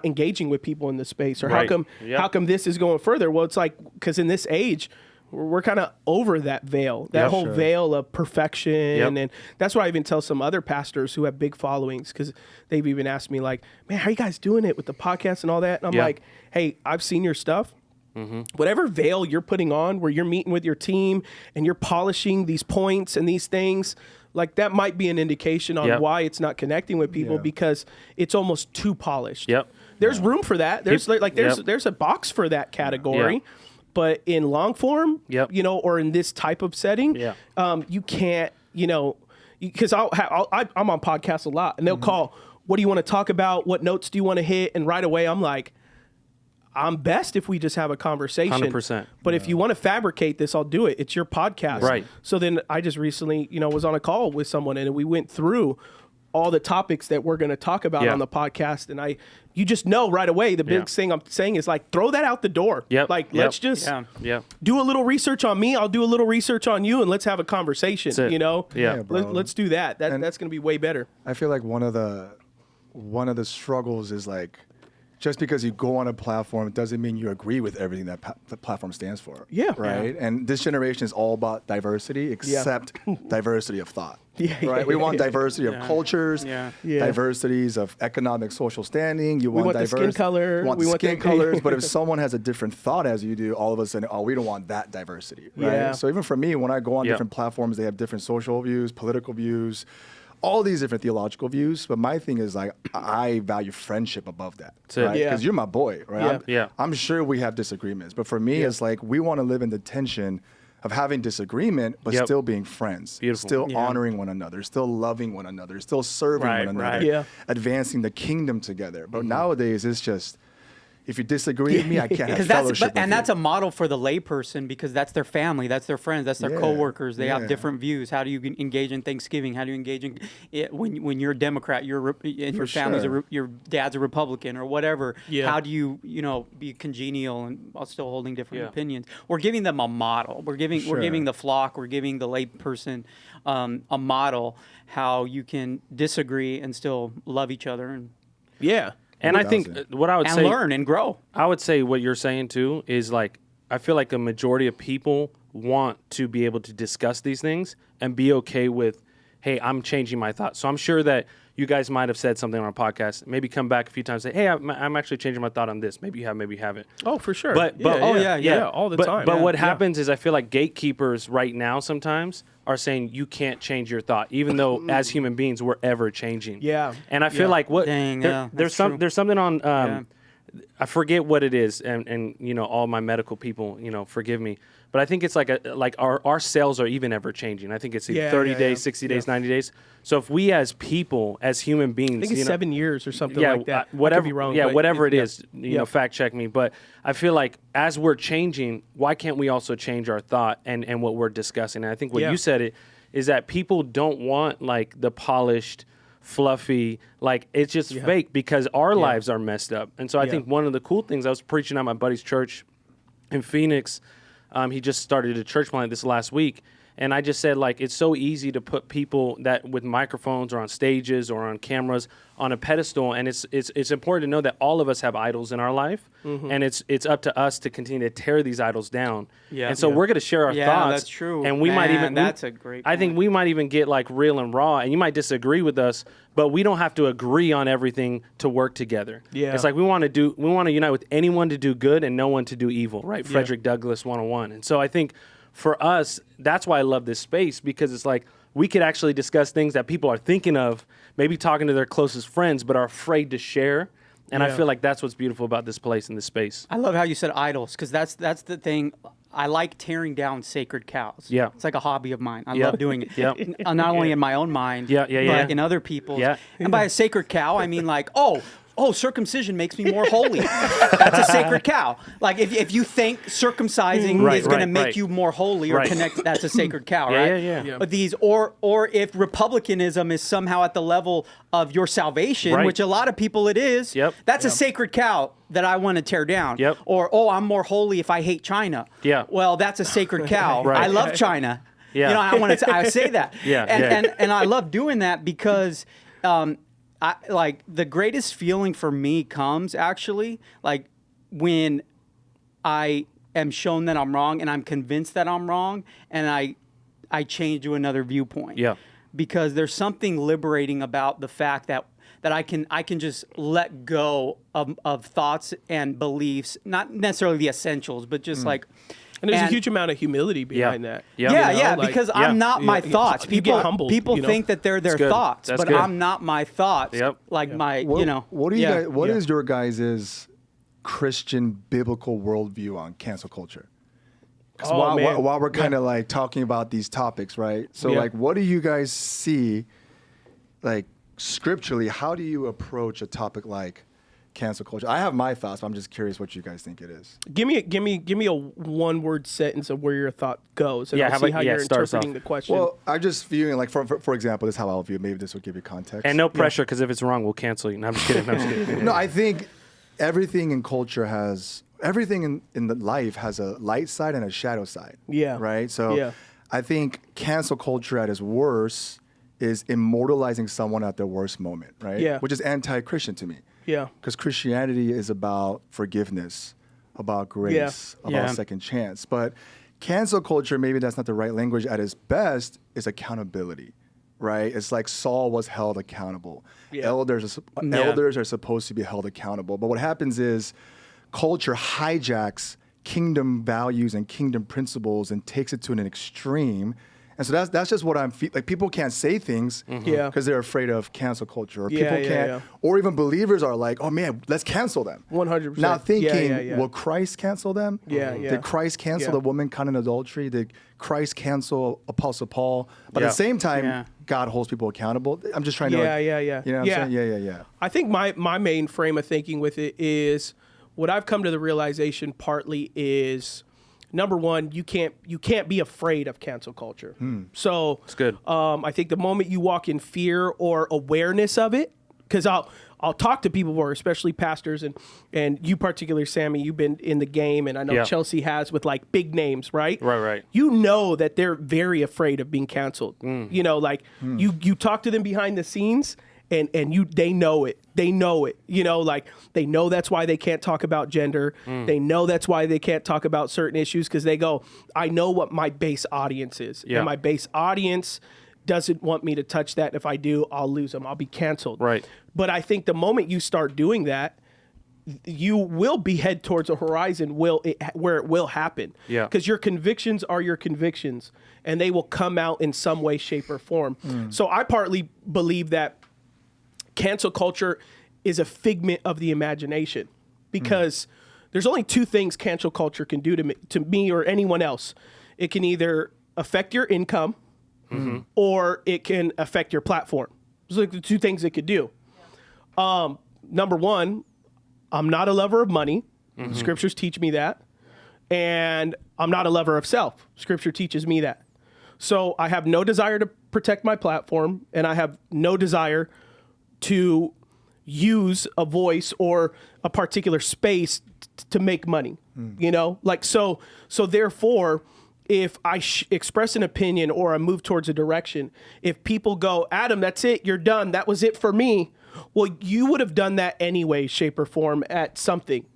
engaging with people in this space? Or how come this is going further? Well, it's like, because in this age, we're kind of over that veil, veil of perfection. And that's why I even tell some other pastors who have big followings, because they've even asked me like, man, how are you guys doing it with the podcast and all that? And I'm like, hey, I've seen your stuff. Whatever veil you're putting on where you're meeting with your team and you're polishing these points and these things, like that might be an indication on why it's not connecting with people, because it's almost too polished. There's room for that. There's there's a box for that category. But in long form, or in this type of setting, you can't, because I'm on podcasts a lot, and they'll call, what do you want to talk about? What notes do you want to hit? And right away, I'm like, I'm best if we just have a conversation. 100%. But if you want to fabricate this, I'll do it. It's your podcast. Right. So then I just recently, was on a call with someone, and we went through all the topics that we're going to talk about on the podcast. And you just know right away, the big thing I'm saying is like, throw that out the door. Let's just do a little research on me. I'll do a little research on you, and let's have a conversation, let's do that. That's going to be way better. I feel like one of the struggles is like, just because you go on a platform doesn't mean you agree with everything that the platform stands for. Right? And this generation is all about diversity, except diversity of thought. Right? We want diversity of cultures, diversities of economic, social standing. You want the skin color. We want skin colors. But if someone has a different thought as you do, all of a sudden, we don't want that diversity. Right? So even for me, when I go on different platforms, they have different social views, political views, all these different theological views, but my thing is like, I value friendship above that, right? Because you're my boy, right? I'm sure we have disagreements, but for me, it's like, we want to live in the tension of having disagreement, but still being friends, still honoring one another, still loving one another, still serving one another, advancing the kingdom together. But nowadays, it's just, if you disagree with me, I can't have fellowship with you. That's a model for the layperson, because that's their family, that's their friends, that's their coworkers. They have different views. How do you engage in Thanksgiving? How do you engage in when you're a Democrat, your family's your dad's a Republican or whatever? How do you be congenial and while still holding different opinions? We're giving them a model. We're giving the flock. We're giving the layperson a model how you can disagree and still love each other and And I think what I would say, learn and grow. I would say what you're saying too is like, I feel like a majority of people want to be able to discuss these things and be okay with, hey, I'm changing my thoughts. So I'm sure that you guys might have said something on our podcast, maybe come back a few times and say, hey, I'm actually changing my thought on this. Maybe you have, maybe you haven't. Oh, for sure. But all the time. But what happens is I feel like gatekeepers right now sometimes are saying you can't change your thought, even though as human beings we're ever changing. And I feel like there's something on I forget what it is, and all my medical people, forgive me, but I think it's like our cells are even ever changing. I think it's 30 days, 60 days, 90 days. So if we as people, as human beings, I think it's 7 years or something like that. Whatever, I could be wrong, whatever it is, fact check me. But I feel like as we're changing, why can't we also change our thought and what we're discussing? And I think what you said is that people don't want like the polished, fluffy, like it's just fake, because our lives are messed up. And so I think one of the cool things, I was preaching at my buddy's church in Phoenix. He just started a church plant this last week. And I just said, like, it's so easy to put people that with microphones or on stages or on cameras on a pedestal. And it's important to know that all of us have idols in our life. And it's up to us to continue to tear these idols down. And so we're going to share our thoughts. Yeah, that's true. And we might even, that's a great point. I think we might even get like real and raw, and you might disagree with us, but we don't have to agree on everything to work together. It's like we want to unite with anyone to do good and no one to do evil, right? Frederick Douglass 101. And so I think for us, that's why I love this space, because it's like we could actually discuss things that people are thinking of, maybe talking to their closest friends, but are afraid to share. And I feel like that's what's beautiful about this place and this space. I love how you said idols, because that's the thing. I like tearing down sacred cows. Yeah. It's like a hobby of mine. I love doing it. Yeah. Not only in my own mind, but like in other people's. Yeah. And by a sacred cow, I mean like, oh, circumcision makes me more holy. That's a sacred cow. Like if you think circumcising is going to make you more holy or connect, that's a sacred cow, right? Yeah. But these, or if republicanism is somehow at the level of your salvation, which a lot of people it is, that's a sacred cow that I want to tear down. Or, I'm more holy if I hate China. Well, that's a sacred cow. I love China. You know, I say that. And I love doing that because like the greatest feeling for me comes actually like when I am shown that I'm wrong and I'm convinced that I'm wrong and I change to another viewpoint. Because there's something liberating about the fact that I can just let go of thoughts and beliefs, not necessarily the essentials, but just like. And there's a huge amount of humility behind that. Because I'm not my thoughts. People humbled, people think that they're their thoughts, but I'm not my thoughts. Like my, What do you guys, what is your guys' Christian biblical worldview on cancel culture? Because while we're kind of like talking about these topics, right? So like, what do you guys see, like scripturally? How do you approach a topic like cancel culture? I have my thoughts, but I'm just curious what you guys think it is. Give me a one-word sentence of where your thought goes, and I'll see how you're interpreting the question. Well, I'm just viewing, like, for example, this is how I'll view it. Maybe this will give you context. And no pressure, because if it's wrong, we'll cancel you. No, I'm just kidding. No, I think everything in culture everything in the life has a light side and a shadow side. Right? So I think cancel culture at its worst is immortalizing someone at their worst moment, right? Which is anti-Christian to me. Because Christianity is about forgiveness, about grace, about second chance. But cancel culture, maybe that's not the right language at its best, is accountability, right? It's like Saul was held accountable. Elders are supposed to be held accountable. But what happens is culture hijacks kingdom values and kingdom principles and takes it to an extreme. And so that's just what I'm like. People can't say things because they're afraid of cancel culture, or people can't, or even believers are like, "Oh man, let's cancel them." 100%. Not thinking, will Christ cancel them? Did Christ cancel the woman caught in adultery? Did Christ cancel Apostle Paul? But at the same time, God holds people accountable. I'm just trying to, You know what I'm saying? Yeah. I think my main frame of thinking with it is what I've come to the realization partly is, number one, you can't be afraid of cancel culture. So it's good. I think the moment you walk in fear or awareness of it, because I'll talk to people who are especially pastors and you particularly, Sammy, you've been in the game, and I know Chelsea has with like big names, right? Right. You know that they're very afraid of being canceled. You know, like you talk to them behind the scenes. And they know it. You know, like they know that's why they can't talk about gender. They know that's why they can't talk about certain issues, because they go, I know what my base audience is. And my base audience doesn't want me to touch that. If I do, I'll lose them. I'll be canceled. Right. But I think the moment you start doing that, you will be head towards a horizon where it will happen. Because your convictions are your convictions, and they will come out in some way, shape, or form. So I partly believe that cancel culture is a figment of the imagination, because there's only two things cancel culture can do to me or anyone else. It can either affect your income or it can affect your platform. Those are like the two things it could do. Number one, I'm not a lover of money. Scriptures teach me that. And I'm not a lover of self. Scripture teaches me that. So I have no desire to protect my platform, and I have no desire to use a voice or a particular space to make money, you know? Like, so therefore, if I express an opinion or I move towards a direction, if people go, Adam, that's it, you're done, that was it for me. Well, you would have done that anyway, shape or form at something.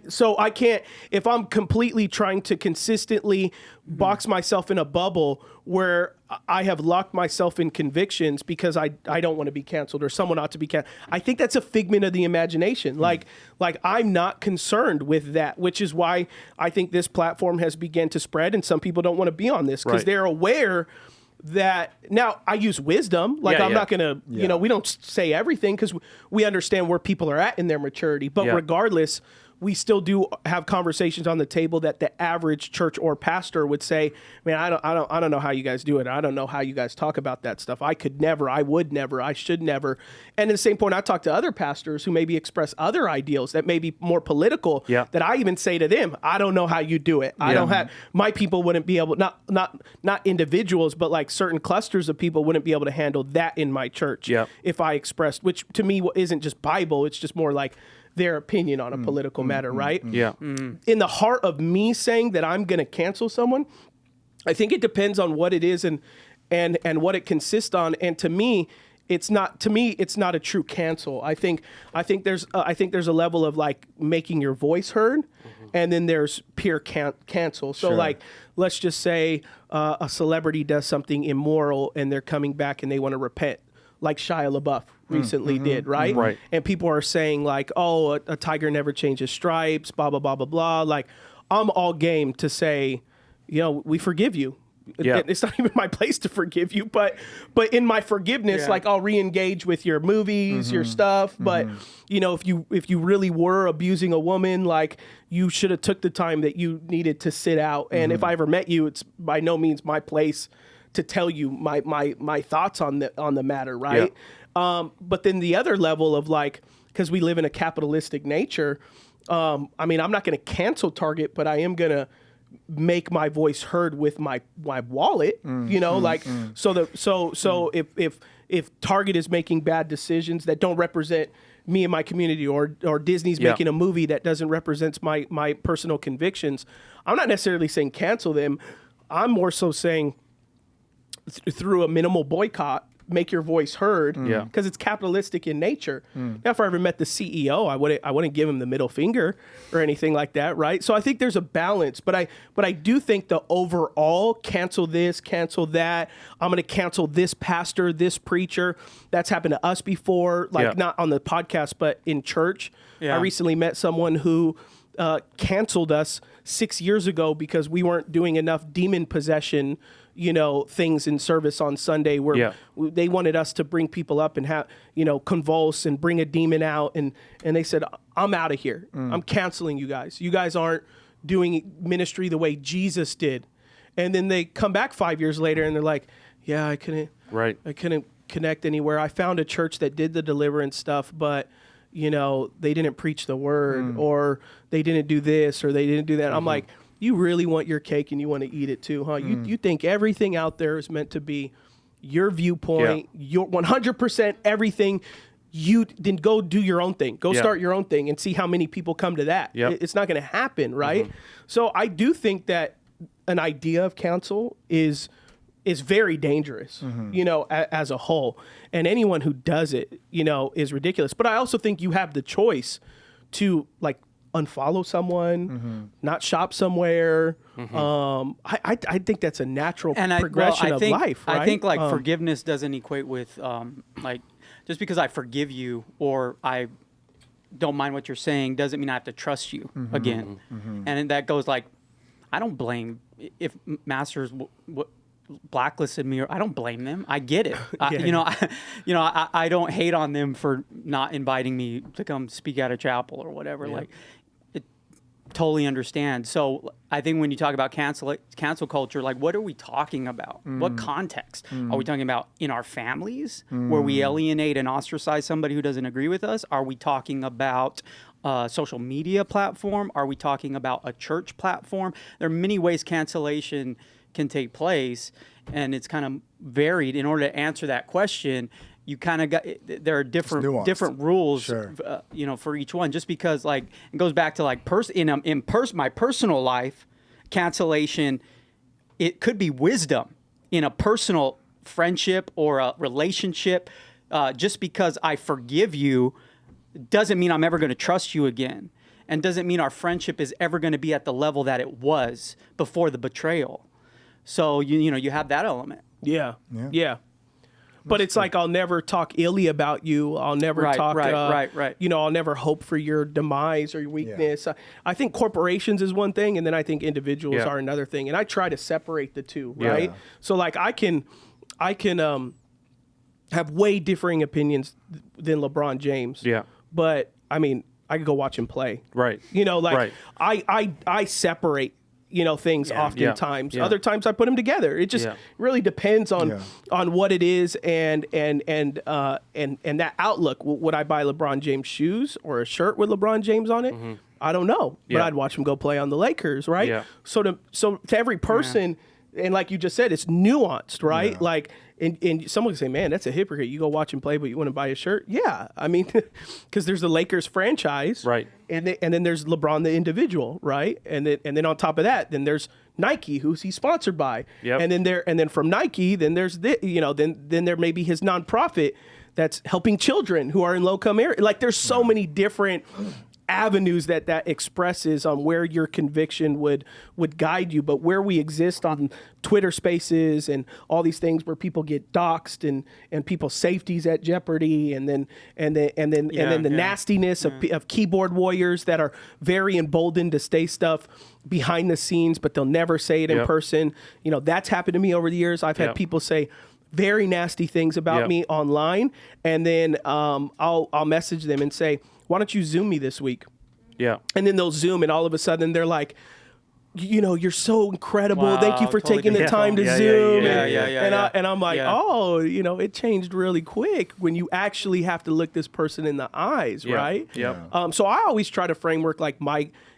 So I can't, if I'm completely trying to consistently box myself in a bubble where I have locked myself in convictions because I don't want to be canceled or someone ought to be canceled, I think that's a figment of the imagination. Like I'm not concerned with that, which is why I think this platform has begun to spread, and some people don't want to be on this because they're aware that now I use wisdom. Like I'm not going to, you know, we don't say everything because we understand where people are at in their maturity, but regardless, we still do have conversations on the table that the average church or pastor would say, man, I don't know how you guys do it. I don't know how you guys talk about that stuff. I could never, I would never, I should never. And at the same point, I talk to other pastors who maybe express other ideals that may be more political, that I even say to them, I don't know how you do it. I don't have, my people wouldn't be able, not individuals, but like certain clusters of people wouldn't be able to handle that in my church if I expressed, which to me isn't just Bible, it's just more like their opinion on a political matter, right? In the heart of me saying that I'm going to cancel someone, I think it depends on what it is and what it consists on. And to me, it's not a true cancel. I think there's a level of like making your voice heard, and then there's pure cancel. So like, let's just say a celebrity does something immoral and they're coming back and they want to repent, like Shia LaBeouf recently did, right? Right. And people are saying like, oh, a tiger never changes stripes, blah, blah, blah, blah, blah. Like, I'm all game to say, you know, we forgive you. It's not even my place to forgive you, but in my forgiveness, like I'll re-engage with your movies, your stuff. But you know, if you really were abusing a woman, like you should have took the time that you needed to sit out. And if I ever met you, it's by no means my place to tell you my thoughts on the matter, right? But then the other level of like, because we live in a capitalistic nature, I mean, I'm not going to cancel Target, but I am going to make my voice heard with my wallet, you know, so if Target is making bad decisions that don't represent me and my community, or Disney's making a movie that doesn't represent my personal convictions, I'm not necessarily saying cancel them. I'm more so saying through a minimal boycott, make your voice heard, because it's capitalistic in nature. Now, if I ever met the CEO, I wouldn't give him the middle finger or anything like that, right? So I think there's a balance, but I do think the overall cancel this, cancel that, I'm going to cancel this pastor, this preacher, that's happened to us before, like not on the podcast, but in church. I recently met someone who canceled us 6 years ago because we weren't doing enough demon possession, you know, things in service on Sunday where they wanted us to bring people up and have, you know, convulse and bring a demon out. And they said, I'm out of here. I'm canceling you guys. You guys aren't doing ministry the way Jesus did. And then they come back 5 years later and they're like, yeah, I couldn't connect anywhere. I found a church that did the deliverance stuff, but you know, they didn't preach the word or they didn't do this or they didn't do that. I'm like, you really want your cake and you want to eat it too, huh? You think everything out there is meant to be your viewpoint, your 100% everything. You then go do your own thing. Go start your own thing and see how many people come to that. It's not going to happen, right? So I do think that an idea of counsel is very dangerous, you know, as a whole. And anyone who does it, you know, is ridiculous. But I also think you have the choice to like unfollow someone, not shop somewhere. I think that's a natural progression of life, right? I think like forgiveness doesn't equate with like just because I forgive you or I don't mind what you're saying doesn't mean I have to trust you again. And that goes like, I don't blame if masters blacklisted me, or I don't blame them. I get it. I don't hate on them for not inviting me to come speak at a chapel or whatever. Like, it totally understand. So I think when you talk about cancel culture, like what are we talking about? What context are we talking about? In our families, where we alienate and ostracize somebody who doesn't agree with us? Are we talking about social media platform? Are we talking about a church platform? There are many ways cancellation can take place, and it's kind of varied. In order to answer that question, you kind of got there are different rules, you know, for each one. Just because like it goes back to like my personal life, cancellation, it could be wisdom in a personal friendship or a relationship. Just because I forgive you doesn't mean I'm ever going to trust you again, and doesn't mean our friendship is ever going to be at the level that it was before the betrayal. So you know you have that element. Yeah. But it's like I'll never talk illy about you. I'll never talk. Right. You know, I'll never hope for your demise or your weakness. I think corporations is one thing, and then I think individuals are another thing. And I try to separate the two. Right. So like I can have way differing opinions than LeBron James. But I mean, I could go watch him play. Right. You know, like Right. I separate, you know, things oftentimes. Yeah. Other times I put them together. It just really depends on what it is and that outlook. Would I buy LeBron James shoes or a shirt with LeBron James on it? I don't know, but I'd watch him go play on the Lakers, right? Yeah. So to every person, and like you just said, it's nuanced, right? Yeah. Like, and someone can say, man, that's a hypocrite. You go watch him play, but you want to buy a shirt? Yeah. I mean, because there's the Lakers franchise. Right. And then there's LeBron, the individual, right? And then on top of that, then there's Nike, who's he sponsored by. Yep. And then from Nike, then there's then there may be his nonprofit that's helping children who are in low-income areas. Like, there's so many different avenues that expresses on where your conviction would guide you, but where we exist on Twitter Spaces and all these things where people get doxxed and people's safety's at jeopardy, and then the nastiness of keyboard warriors that are very emboldened to say stuff behind the scenes, but they'll never say it in person. You know, that's happened to me over the years. I've had people say very nasty things about me online, and then I'll message them and say, why don't you Zoom me this week? Yeah. And then they'll Zoom, and all of a sudden they're like, you know, you're so incredible. Wow, Thank you for totally taking the different time to tone. Zoom. Yeah. And I'm like, Yeah. oh, you know, it changed really quick when you actually have to look this person in the eyes, right? Yep. So I always try to framework like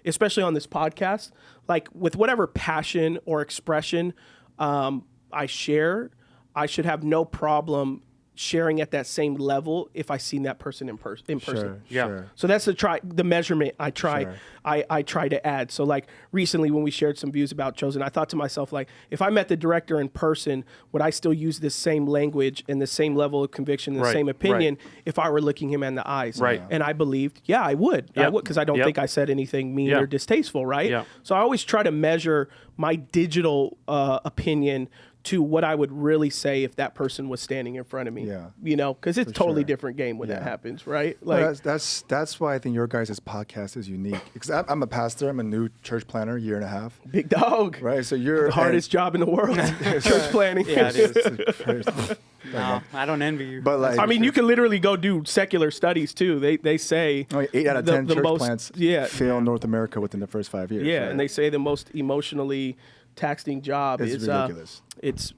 especially on this podcast, like with whatever passion or expression I share, I should have no problem sharing at that same level if I seen that person in person. Sure. So that's the measurement I try to add. So like recently when we shared some views about Chosen, I thought to myself, like, if I met the director in person, would I still use this same language and the same level of conviction and the same opinion if I were looking him in the eyes? Right. And I believed, I would. I would, because I don't think I said anything mean or distasteful, right? Yeah. So I always try to measure my digital opinion to what I would really say if that person was standing in front of me. Yeah. You know, because it's a totally sure. different game when that happens, right? Well, Like, that's why I think your guys' podcast is unique. Because I'm a pastor. I'm a new church planner, year and a half. big dog. Right. So you're The hardest job in the world, church planning. Yeah, it is. No, I don't envy you. But like, I mean, you can literally go do secular studies too. They say 8 out of 10 church most, plants yeah, fail North America within the first 5 years. yeah, right? and they say the most emotionally taxing job It's is ridiculous. It's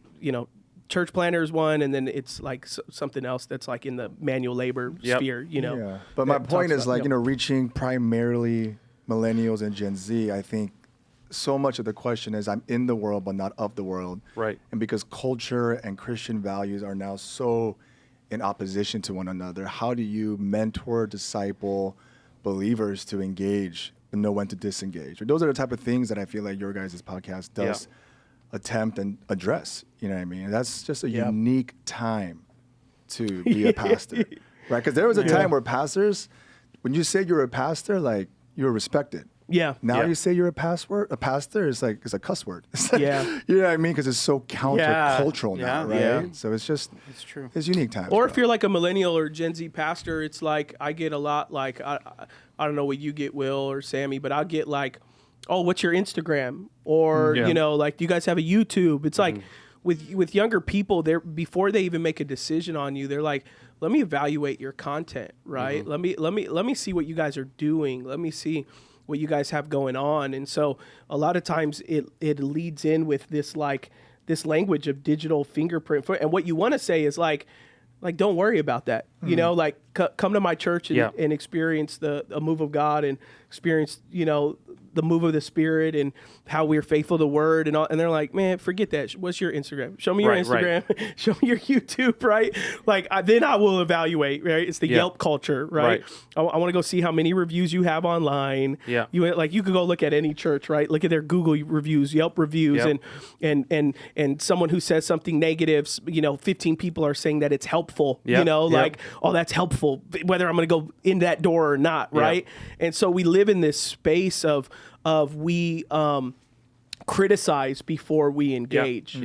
church planner is one, and then it's like something else that's like in the manual labor sphere. Yeah. But my point is like reaching primarily millennials and Gen Z. I think so much of the question is I'm in the world but not of the world. Right. And because culture and Christian values are now so in opposition to one another, how do you mentor, disciple believers to engage and know when to disengage? Those are the type of things that I feel like your guys' podcast does attempt and address. You know what I mean? And that's just a unique time to be a pastor. Right? Because there was a time where pastors, when you say you're a pastor, like you were respected. Yeah. Now you say you're a pastor, it's like it's a cuss word. It's like, Yeah. You know what I mean? Because it's so countercultural now, right? Yeah. So it's just It's true. it's unique times. Or bro. if you're like a millennial or Gen Z pastor, it's like I get a lot like I don't know what you get, Will or Sammy, but I'll get like, oh, what's your Instagram? Or like, do you guys have a YouTube? It's like with younger people, they're before they even make a decision on you, they're like, let me evaluate your content, right? Let me see what you guys are doing. Let me see what you guys have going on. And so a lot of times it leads in with this language of digital fingerprint. And what you want to say is like, don't worry about that. You know, like come to my church and experience a move of God and experience, the move of the Spirit and how we're faithful to the Word and all. And they're like, man, forget that. What's your Instagram? Show me your Instagram. Right. Show me your YouTube, right? Like then I will evaluate, right? It's the Yelp culture, right? I want to go see how many reviews you have online. Yeah. You could go look at any church, right? Look at their Google reviews, Yelp reviews, and someone who says something negative, 15 people are saying that it's helpful, like, oh, that's helpful, whether I'm going to go in that door or not, right? And so we live in this space of we criticize before we engage.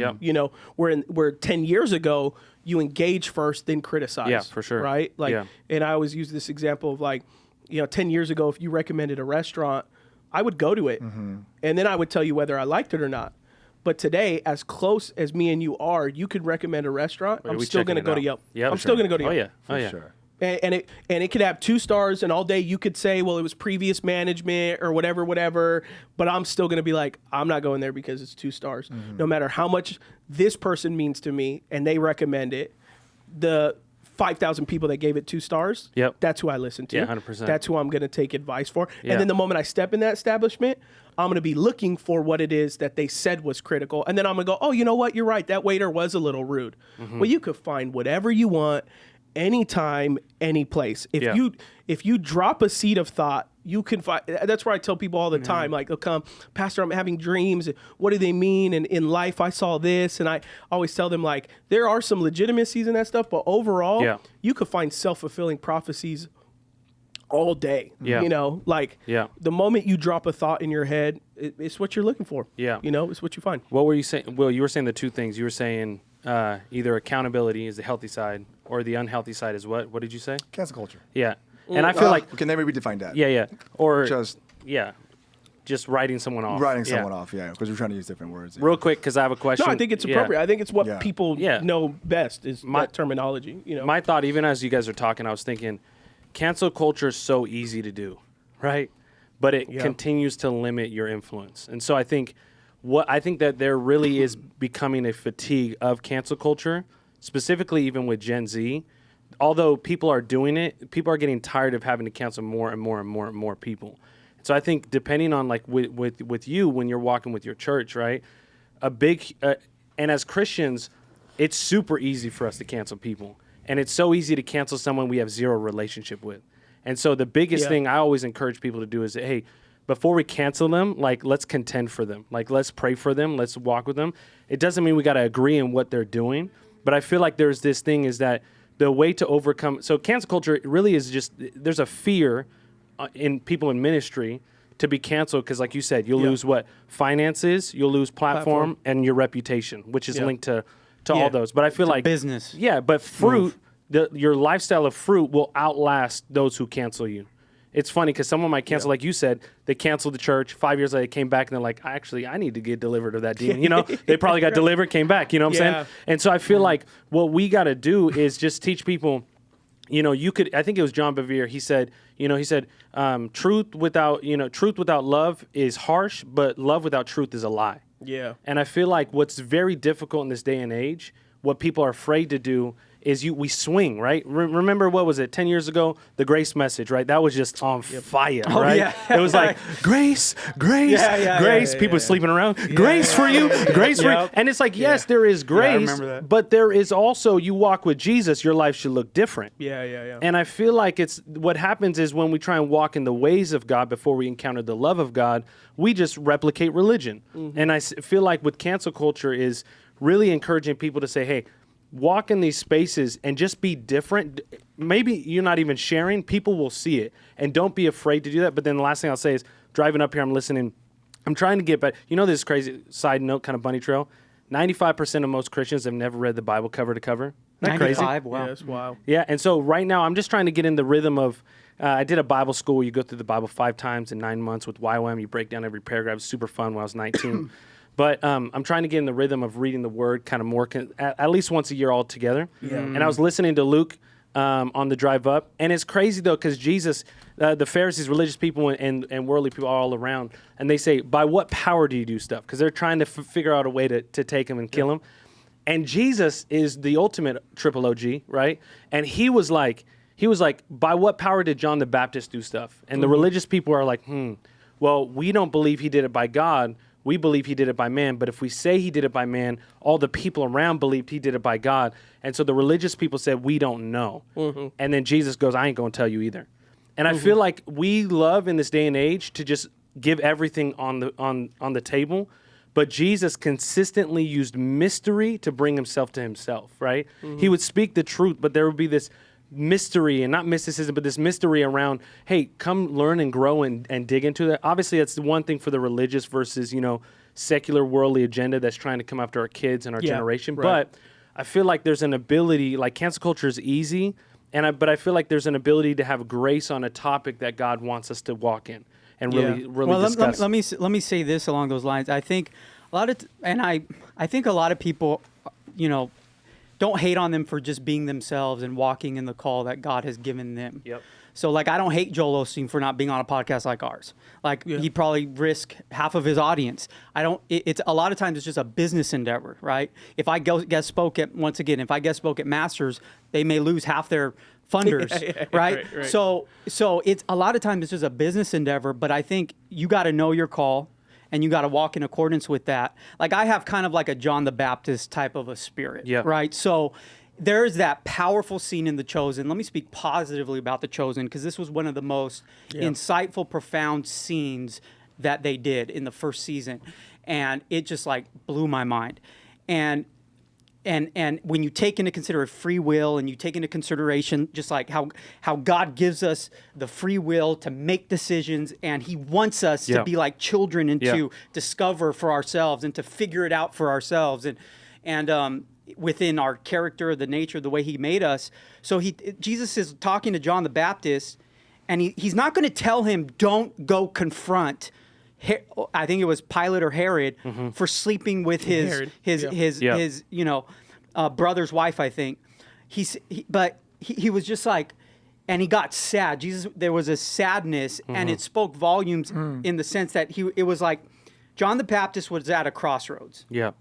Where 10 years ago you engage first, then criticize. Yeah, for sure. Right? And I always use this example of 10 years ago, if you recommended a restaurant, I would go to it, and then I would tell you whether I liked it or not. But today, as close as me and you are, you could recommend a restaurant. I'm still going to go to Yelp. I'm still going to go to Yelp. Oh yeah. And it could have 2 stars, and all day you could say, well, it was previous management or whatever. But I'm still going to be like, I'm not going there because it's 2 stars. No matter how much this person means to me and they recommend it, the 5,000 people that gave it 2 stars, that's who I listen to. Yeah, 100%. That's who I'm going to take advice for. And then the moment I step in that establishment, I'm going to be looking for what it is that they said was critical. And then I'm going to go, oh, you know what? You're right. That waiter was a little rude. Well, you could find whatever you want, anytime, any place. If you drop a seed of thought, you can find. That's where I tell people all the time, like, they'll come, Pastor, I'm having dreams. What do they mean? And in life, I saw this. And I always tell them, like, there are some legitimacies in that stuff, but overall, you could find self-fulfilling prophecies all day. You know, like, the moment you drop a thought in your head, it's what you're looking for. You know, it's what you find. What were you saying? Well, you were saying the 2 things. You were saying either accountability is the healthy side, or the unhealthy side is what? What did you say? Cancel culture. Yeah. And I feel like... Okay, then maybe define that. Yeah. Or... Just writing someone off. Writing someone off, because we're trying to use different words. Real quick, because I have a question. No, I think it's appropriate. I think it's what people know best is that terminology. You know, my thought, even as you guys are talking, I was thinking, cancel culture is so easy to do, right? But it continues to limit your influence. And so I think that there really is becoming a fatigue of cancel culture, specifically even with Gen Z. Although people are doing it, people are getting tired of having to cancel more and more and more and more people. So I think depending on, like, with you, when you're walking with your church, right, and as Christians, it's super easy for us to cancel people. And it's so easy to cancel someone we have 0 relationship with. And so the biggest thing I always encourage people to do is, hey, before we cancel them, like, let's contend for them. Like, let's pray for them. Let's walk with them. It doesn't mean we got to agree on what they're doing. But I feel like there's this thing is that the way to overcome... So cancel culture really is just... There's a fear in people in ministry to be canceled because, like you said, you'll lose what? Finances, you'll lose platform, and your reputation, which is linked to all those. But I feel like... business. Yeah, but fruit, your lifestyle of fruit will outlast those who cancel you. It's funny because someone might cancel, like you said, they canceled the church. 5 years later, they came back and they're like, actually, I need to get delivered of that demon. You know, they probably got delivered, came back. You know what I'm saying? And so I feel like what we got to do is just teach people, you know, I think it was John Bevere. He said, truth without love is harsh, but love without truth is a lie. Yeah. And I feel like what's very difficult in this day and age, what people are afraid to do is we swing, right? Remember, what was it, 10 years ago? The grace message, right? That was just on fire, right? Yeah. It was like, grace, grace. People sleeping around. Grace for you, grace for you. And it's like, yes, there is grace, but there is also, you walk with Jesus, your life should look different. Yeah. And I feel like what happens is when we try and walk in the ways of God before we encounter the love of God, we just replicate religion. And I feel like with cancel culture is really encouraging people to say, hey, walk in these spaces and just be different. Maybe you're not even sharing. People will see it. And don't be afraid to do that. But then the last thing I'll say is, driving up here, I'm listening. I'm trying to get back. You know this crazy side note, kind of bunny trail? 95% of most Christians have never read the Bible cover to cover. Isn't that crazy? 95? Wow. Yeah, that's wild. Yeah, and so right now I'm just trying to get in the rhythm of, I did a Bible school where you go through the Bible 5 times in 9 months with YWAM. You break down every paragraph. It's super fun when I was 19. But I'm trying to get in the rhythm of reading the Word kind of more, at least once a year all together. Yeah. And I was listening to Luke on the drive up. And it's crazy, though, because Jesus, the Pharisees, religious people, and worldly people are all around. And they say, by what power do you do stuff? Because they're trying to figure out a way to take him and kill him. And Jesus is the ultimate triple OG, right? And he was like, by what power did John the Baptist do stuff? And the religious people are like, well, we don't believe he did it by God. We believe he did it by man, but if we say he did it by man, all the people around believed he did it by God. And so the religious people said, we don't know. And then Jesus goes, I ain't going to tell you either. And I feel like we love in this day and age to just give everything on the table, but Jesus consistently used mystery to bring himself to himself, right? He would speak the truth, but there would be this mystery, and not mysticism, but this mystery around, hey, come learn and grow and dig into that. Obviously, that's the one thing for the religious versus, secular worldly agenda that's trying to come after our kids and our generation. Right. But I feel like there's an ability, like cancel culture is easy, but I feel like there's an ability to have grace on a topic that God wants us to walk in and really discuss. Let me say this along those lines. I think a lot of people, don't hate on them for just being themselves and walking in the call that God has given them. Yep. So like, I don't hate Joel Osteen for not being on a podcast like ours. Like he'd probably risk half of his audience. It's a lot of times it's just a business endeavor, right? If I guest spoke at Masters, they may lose half their funders, right? So it's a lot of times it's just a business endeavor, but I think you got to know your call and you got to walk in accordance with that. Like I have kind of like a John the Baptist type of a spirit, right? So there's that powerful scene in The Chosen. Let me speak positively about The Chosen, because this was one of the most insightful, profound scenes that they did in the first season. And it just like blew my mind. And when you take into consideration free will, and you take into consideration just like how God gives us the free will to make decisions, and he wants us to be like children and to discover for ourselves and to figure it out for ourselves. And within our character, the nature, the way he made us. So Jesus is talking to John the Baptist, and he's not going to tell him, don't go confront, I think it was Pilate or Herod, for sleeping with his brother's wife, I think. But he was just like, and he got sad. Jesus, there was a sadness, and it spoke volumes in the sense that it was like John the Baptist was at a crossroads. Yeah.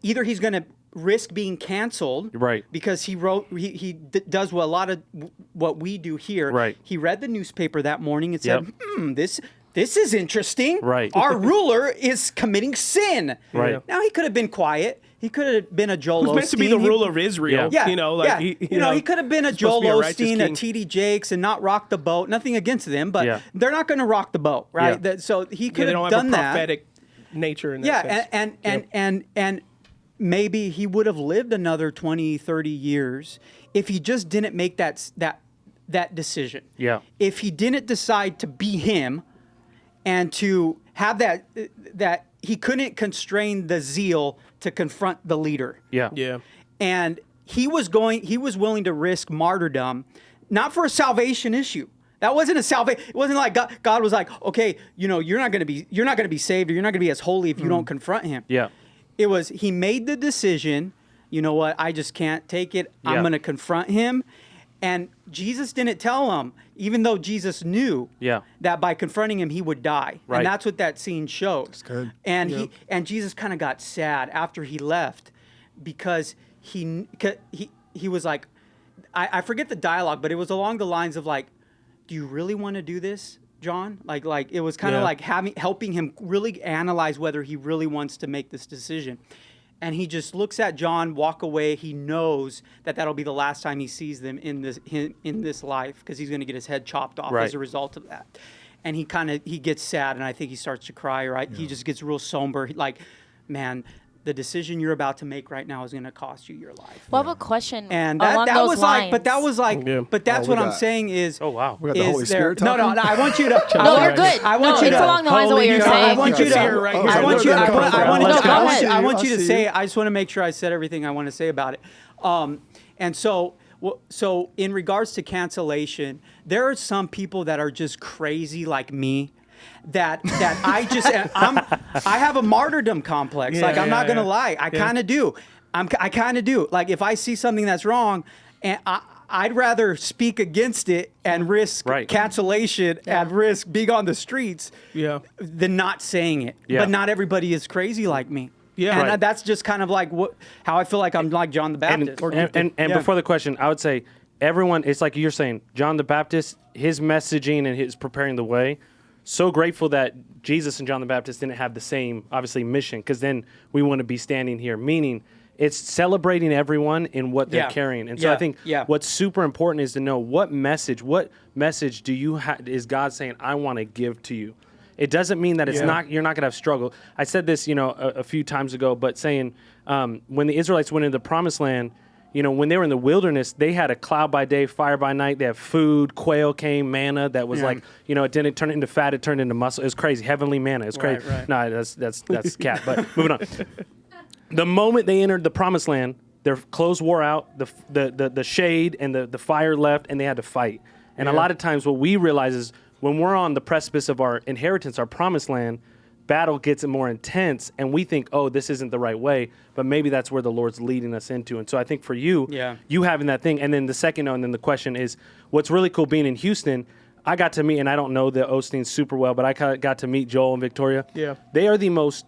Either he's going to risk being canceled, right? Because he does what a lot of what we do here. Right. He read the newspaper that morning and said, this is interesting. Right. Our ruler is committing sin. Right. Now he could have been quiet. He could have been a Joel Osteen. He was meant to be the ruler of Israel. Yeah. He could have been a Joel Osteen, a T.D. Jakes, and not rock the boat. Nothing against them, but they're not going to rock the boat, right? Yeah. So he could have done that. Prophetic nature in that sense. And maybe he would have lived another 20, 30 years if he just didn't make that decision. Yeah. If he didn't decide to be him and to have that he couldn't constrain the zeal to confront the leader. Yeah. Yeah. And he was willing to risk martyrdom, not for a salvation issue. That wasn't a salvation. It wasn't like God was like, okay, you're not going to be saved, or you're not going to be as holy if you don't confront him. Yeah. It was, he made the decision, you know what, I just can't take it. Yeah. I'm going to confront him. And Jesus didn't tell him, even though Jesus knew that by confronting him, he would die. Right. And that's what that scene shows. That's good. And Jesus kind of got sad after he left, because he was like, I forget the dialogue, but it was along the lines of like, do you really want to do this, John? Like it was kind of like helping him really analyze whether he really wants to make this decision. And he just looks at John walk away. He knows that that'll be the last time he sees them in this life, because he's going to get his head chopped off as a result of that. And he gets sad, and I think he starts to cry. Right? Yeah. He just gets real somber. Like, man, the decision you're about to make right now is going to cost you your life. Well, I have a question. And that was lines. But that's what I'm saying is. Oh wow, we got the Holy Spirit talking? No, I want you to. No, you're good. I want you to. It's along the lines of what you're saying. I want you to say. I just want to make sure I said everything I want to say about it. And so in regards to cancellation, there are some people that are just crazy like me. That I have a martyrdom complex. Yeah, I'm not gonna lie, I kind of do. I kind of do. Like, if I see something that's wrong, and I'd rather speak against it and risk cancellation and risk being on the streets than not saying it. Yeah. But not everybody is crazy like me. Yeah, and that's just kind of like how I feel like I'm like John the Baptist. And before the question, I would say everyone. It's like you're saying, John the Baptist, his messaging and his preparing the way. So grateful that Jesus and John the Baptist didn't have the same, obviously, mission, because then we want to be standing here. Meaning, it's celebrating everyone in what they're carrying. And so I think what's super important is to know what message do you is God saying, I want to give to you. It doesn't mean that you're not going to have struggle. I said this, a few times ago, but saying when the Israelites went into the Promised Land, when they were in the wilderness, they had a cloud by day, fire by night. They had food, quail came, manna that was like, it didn't turn into fat, it turned into muscle. It was crazy, heavenly manna. It's crazy. Right. No, that's cat. But moving on. The moment they entered the Promised Land, their clothes wore out, the shade and the fire left, and they had to fight. And a lot of times, what we realize is when we're on the precipice of our inheritance, our Promised Land, battle gets more intense and we think, oh, this isn't the right way, but maybe that's where the Lord's leading us into. And so I think for you, you having that thing. And then the second one, and then the question is, what's really cool being in Houston, I got to meet, and I don't know the Osteens super well, but I got to meet Joel and Victoria. Yeah. They are the most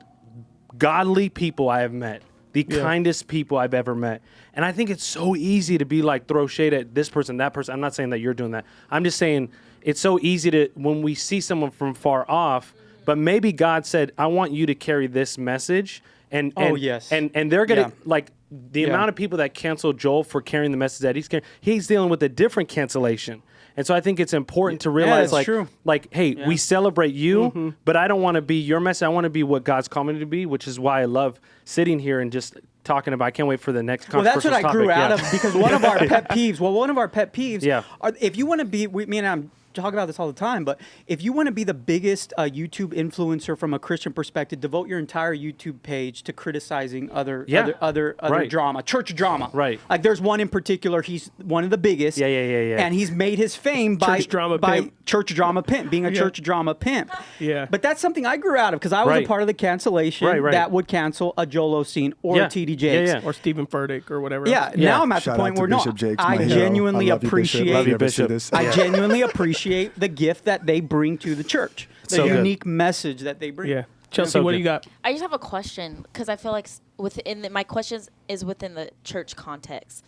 godly people I have met, the kindest people I've ever met. And I think it's so easy to be like, throw shade at this person, that person. I'm not saying that you're doing that. I'm just saying it's so easy to, when we see someone from far off, but maybe God said, I want you to carry this message. And they're going to, like, the amount of people that cancel Joel for carrying the message that he's carrying, he's dealing with a different cancellation. And so I think it's important to realize, hey, we celebrate you, but I don't want to be your message. I want to be what God's called me to be, which is why I love sitting here and just talking about. I can't wait for the next controversial topic. Well, that's what I grew out of, because one of our pet peeves, are, if you want to be, me and I'm talk about this all the time, but if you want to be the biggest YouTube influencer from a Christian perspective, devote your entire YouTube page to criticizing other drama, church drama. Right. Like there's one in particular, he's one of the biggest. And he's made his fame by church drama pimp, being a church drama pimp. Yeah. But that's something I grew out of, because I was a part of the cancellation that would cancel a Joel Osteen or a TD Jakes. Or Stephen Furtick or whatever. Now I'm at the point where I genuinely appreciate the gift that they bring to the church, the unique message that they bring. Yeah. Chelsea, what do you got? I just have a question, because I feel like my question is within the church context.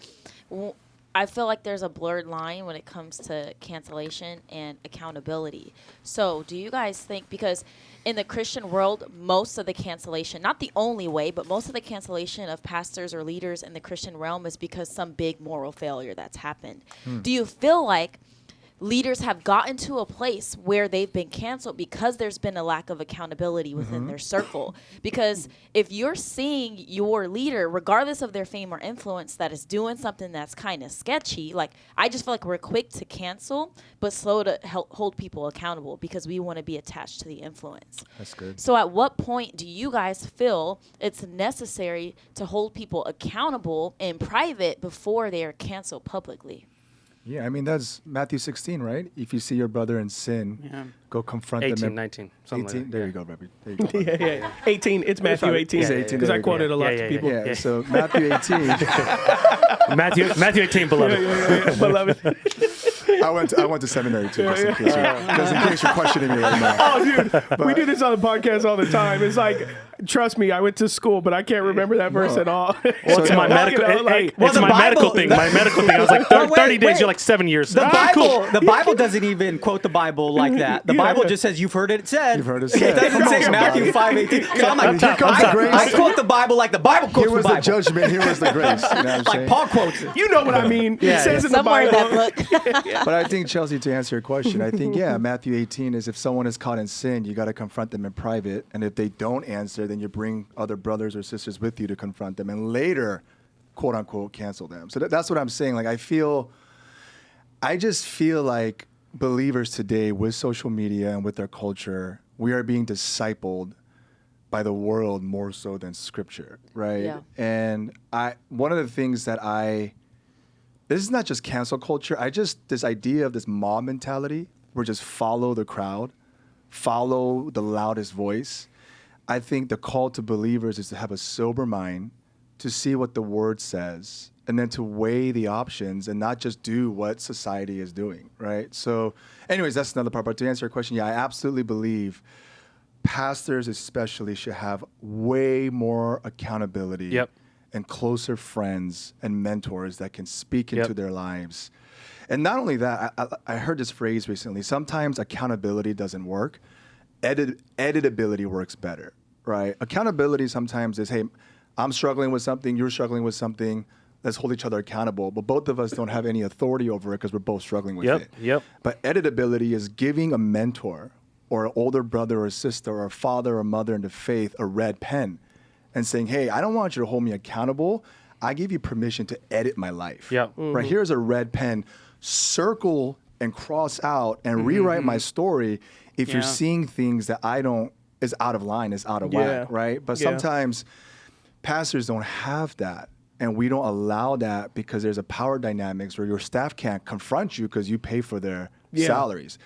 I feel like there's a blurred line when it comes to cancellation and accountability. So do you guys think, because in the Christian world, most of the cancellation, not the only way, but most of the cancellation of pastors or leaders in the Christian realm is because some big moral failure that's happened. Do you feel like leaders have gotten to a place where they've been canceled because there's been a lack of accountability within their circle? Because if you're seeing your leader, regardless of their fame or influence, that is doing something that's kind of sketchy, like, I just feel like we're quick to cancel, but slow to hold people accountable because we want to be attached to the influence. That's good. So at what point do you guys feel it's necessary to hold people accountable in private before they are canceled publicly? Yeah, I mean, that's Matthew 16, right? If you see your brother in sin, go confront 18, them. 19, 18, like there you go, Rebbe. There you go. Yeah. 18, it's Matthew 18. Because I quoted a lot to people. Yeah, so Matthew 18. Matthew 18, beloved. Beloved. I went to seminary too, just in case you're questioning me right now. Oh, dude, we do this on the podcast all the time. It's like, trust me, I went to school, but I can't remember that verse at all. Well, it's my medical. It's my medical thing. My medical thing. I was like 30 days. You're like 7 years. The Bible doesn't even quote the Bible like that. The Bible just says you've heard it said. You've heard it said. It doesn't say Matthew 5:18. I quote the Bible like the Bible quotes the Bible. Here was the judgment. Here was the grace. You know like Paul quotes it. You know what I mean? It says in the Bible. That book. But I think, Chelsea, to answer your question, I think, Matthew 18 is if someone is caught in sin, you got to confront them in private. And if they don't answer, then you bring other brothers or sisters with you to confront them and later, quote unquote, cancel them. So that's what I'm saying. Like, I just feel like believers today with social media and with their culture, we are being discipled by the world more so than scripture, right? Yeah. And one of the things that this is not just cancel culture. This idea of this mob mentality, where just follow the crowd, follow the loudest voice. I think the call to believers is to have a sober mind, to see what the word says, and then to weigh the options and not just do what society is doing, right? So anyways, that's another part. But to answer your question, I absolutely believe pastors especially should have way more accountability and closer friends and mentors that can speak into their lives. And not only that, I heard this phrase recently, sometimes accountability doesn't work. Editability works better, right? Accountability sometimes is, hey, I'm struggling with something, you're struggling with something, let's hold each other accountable. But both of us don't have any authority over it because we're both struggling with it. But editability is giving a mentor or an older brother or sister or a father or mother in the faith a red pen and saying, hey, I don't want you to hold me accountable. I give you permission to edit my life. Right, here's a red pen. Circle and cross out and rewrite my story if you're seeing things that is out of line, is out of whack, right? But sometimes pastors don't have that. And we don't allow that because there's a power dynamics where your staff can't confront you because you pay for their salaries.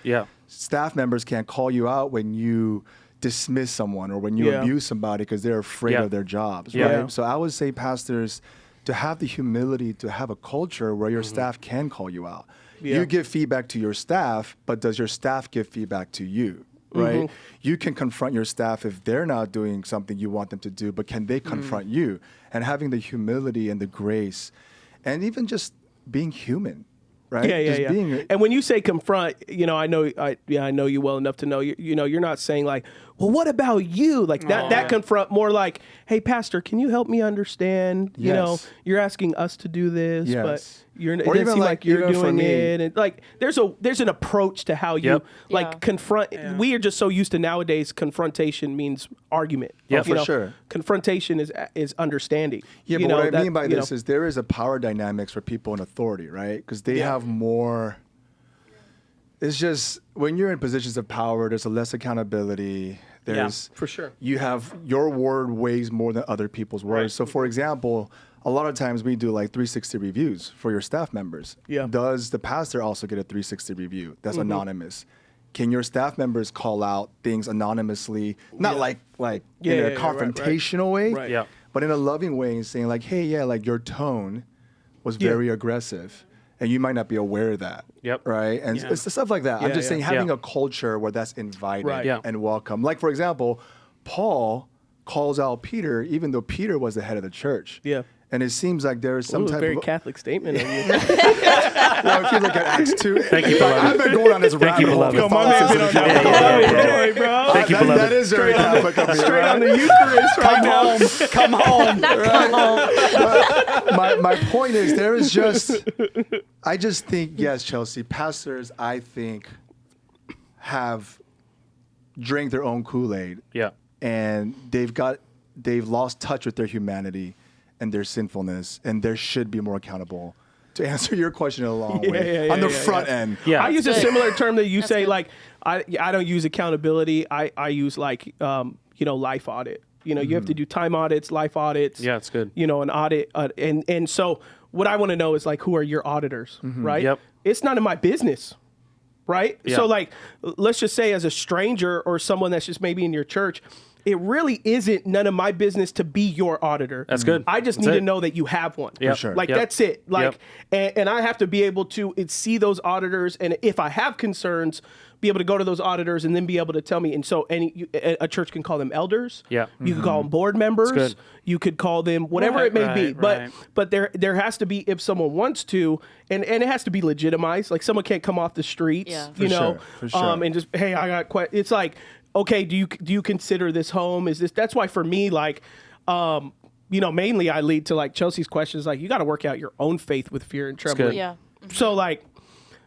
Staff members can't call you out when you dismiss someone or when you abuse somebody because they're afraid of their jobs, right? So I would say pastors to have the humility to have a culture where your staff can call you out. You give feedback to your staff, but does your staff give feedback to you, right? You can confront your staff if they're not doing something you want them to do, but can they confront you? And having the humility and the grace and even just being human. Right? Yeah. And when you say confront, I know you well enough to know, you're not saying like, well, what about you? Like that confront, more like, hey, pastor, can you help me understand? Yes. You're asking us to do this, but it or doesn't even seem like you're doing it. And like, there's an approach to how you confront. We are just so used to nowadays, confrontation means argument. Yeah, for sure. Confrontation is understanding. Yeah, but what I mean by this is there is a power dynamics for people in authority, right? Because they have more. It's just when you're in positions of power, there's a less accountability. There's for sure. You have your word weighs more than other people's words. Right. So, for example, a lot of times we do like 360 reviews for your staff members. Yeah. Does the pastor also get a 360 review that's anonymous? Can your staff members call out things anonymously, not like in a confrontational way, but in a loving way, and saying like, hey, like your tone was very aggressive. And you might not be aware of that, right? And it's the stuff like that. I'm just saying having a culture where that's invited and welcome. Like, for example, Paul calls out Peter, even though Peter was the head of the church. Yeah. And it seems like there is some type very of Catholic statement. Well, if you look at Acts 2, Thank you, beloved. I've been going on this rabbit hole. Come on, man, bro. Thank you, beloved. That is very Catholic of me, Straight on the Eucharist right now. Come home. My point is, there is just, I just think, yes, Chelsea, pastors, I think, have drank their own Kool-Aid. Yeah. And they've lost touch with their humanity and their sinfulness, and there should be more accountable. To answer your question in a long way, on the front end. Yeah. I use a similar term that you say, like, I don't use accountability. I use like, life audit. You have to do time audits, life audits. Yeah, it's good. An audit. And so what I want to know is like, who are your auditors, right? Yep. It's none of my business, right? Yeah. So like, let's just say as a stranger or someone that's just maybe in your church, it really isn't none of my business to be your auditor. That's good. I just need to know that you have one. Yeah, sure. Like that's it. Like, and I have to be able to see those auditors, and if I have concerns, be able to go to those auditors and then be able to tell me. And so, a church can call them elders. Yeah. You could call them board members. You could call them whatever it may be. But there has to be, if someone wants to, and it has to be legitimized. Like someone can't come off the streets, For sure. and just, hey, I got it's like, okay, do you consider this home? That's why for me, like, mainly I lead to like Chelsea's questions, like you got to work out your own faith with fear and trembling. Yeah. So like,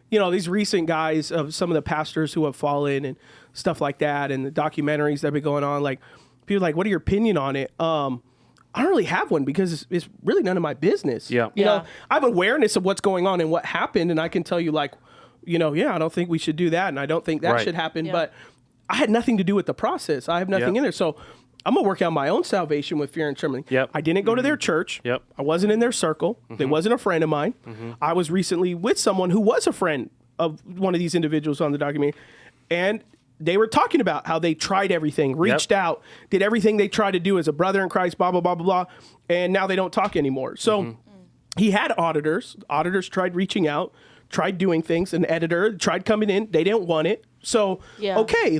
these recent guys of some of the pastors who have fallen and stuff like that, and the documentaries that have been going on, like people are like, what are your opinion on it? I don't really have one because it's really none of my business. Yeah. I have awareness of what's going on and what happened. And I can tell you like, I don't think we should do that. And I don't think that should happen, but I had nothing to do with the process. I have nothing in there. So I'm going to work out my own salvation with fear and trembling. Yep. I didn't go to their church. Yep. I wasn't in their circle. They wasn't a friend of mine. I was recently with someone who was a friend of one of these individuals on the documentary. And they were talking about how they tried everything, reached out, did everything they tried to do as a brother in Christ, blah, blah, blah, blah, blah. And now they don't talk anymore. So he had auditors. Auditors tried reaching out, tried doing things. An editor tried coming in. They didn't want it. So, okay,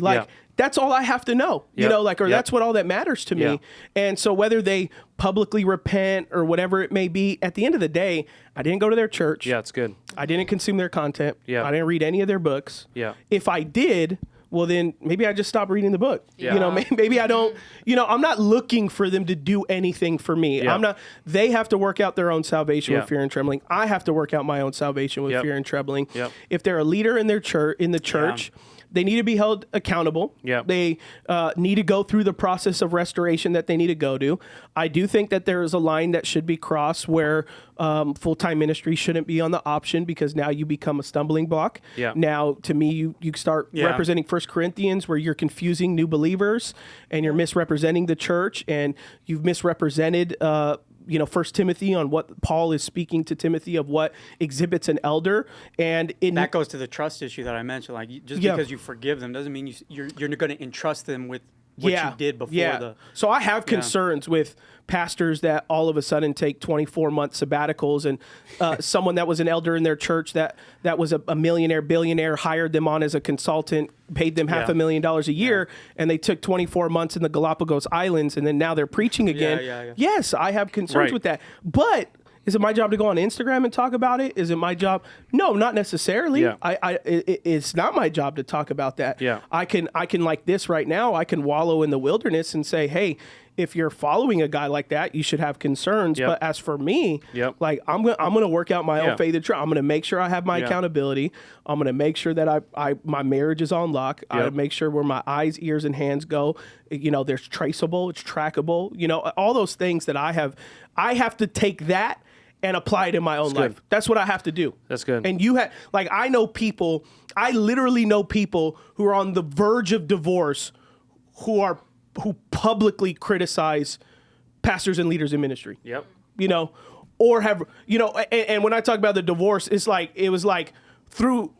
that's all I have to know, that's what all that matters to me. And so whether they publicly repent or whatever it may be, at the end of the day, I didn't go to their church. Yeah, it's good. I didn't consume their content. Yeah. I didn't read any of their books. Yeah. If I did, well, then maybe I just stop reading the book. Yeah. Maybe I don't, I'm not looking for them to do anything for me. Yeah. They have to work out their own salvation with fear and trembling. I have to work out my own salvation with fear and trembling. Yep. If they're a leader in their church, they need to be held accountable. Yep. They need to go through the process of restoration that they need to go to. I do think that there is a line that should be crossed where full-time ministry shouldn't be on the option, because now you become a stumbling block. Yep. Now, to me, you start representing 1 Corinthians, where you're confusing new believers and you're misrepresenting the church, and you've misrepresented 1 Timothy on what Paul is speaking to Timothy of what exhibits an elder. And that goes to the trust issue that I mentioned. Like, just because you forgive them doesn't mean you're going to entrust them with what you did before the. So I have concerns with pastors that all of a sudden take 24-month sabbaticals, and someone that was an elder in their church that was a millionaire, billionaire, hired them on as a consultant, paid them $500,000 a year, and they took 24 months in the Galapagos Islands, and then now they're preaching again. Yes, I have concerns with that. But is it my job to go on Instagram and talk about it? Is it my job? No, not necessarily. Yeah. It's not my job to talk about that. Yeah. I can like this right now. I can wallow in the wilderness and say, hey, if you're following a guy like that, you should have concerns. Yep. But as for me, like I'm gonna work out my own faith and trust. I'm gonna make sure I have my accountability. I'm gonna make sure that my marriage is on lock. I make sure where my eyes, ears, and hands go, there's traceable, it's trackable. All those things that I have to take that and apply it in my own life. That's what I have to do. That's good. And I literally know people who are on the verge of divorce who publicly criticize pastors and leaders in ministry. Yep. Or have, and when I talk about the divorce, it was like through,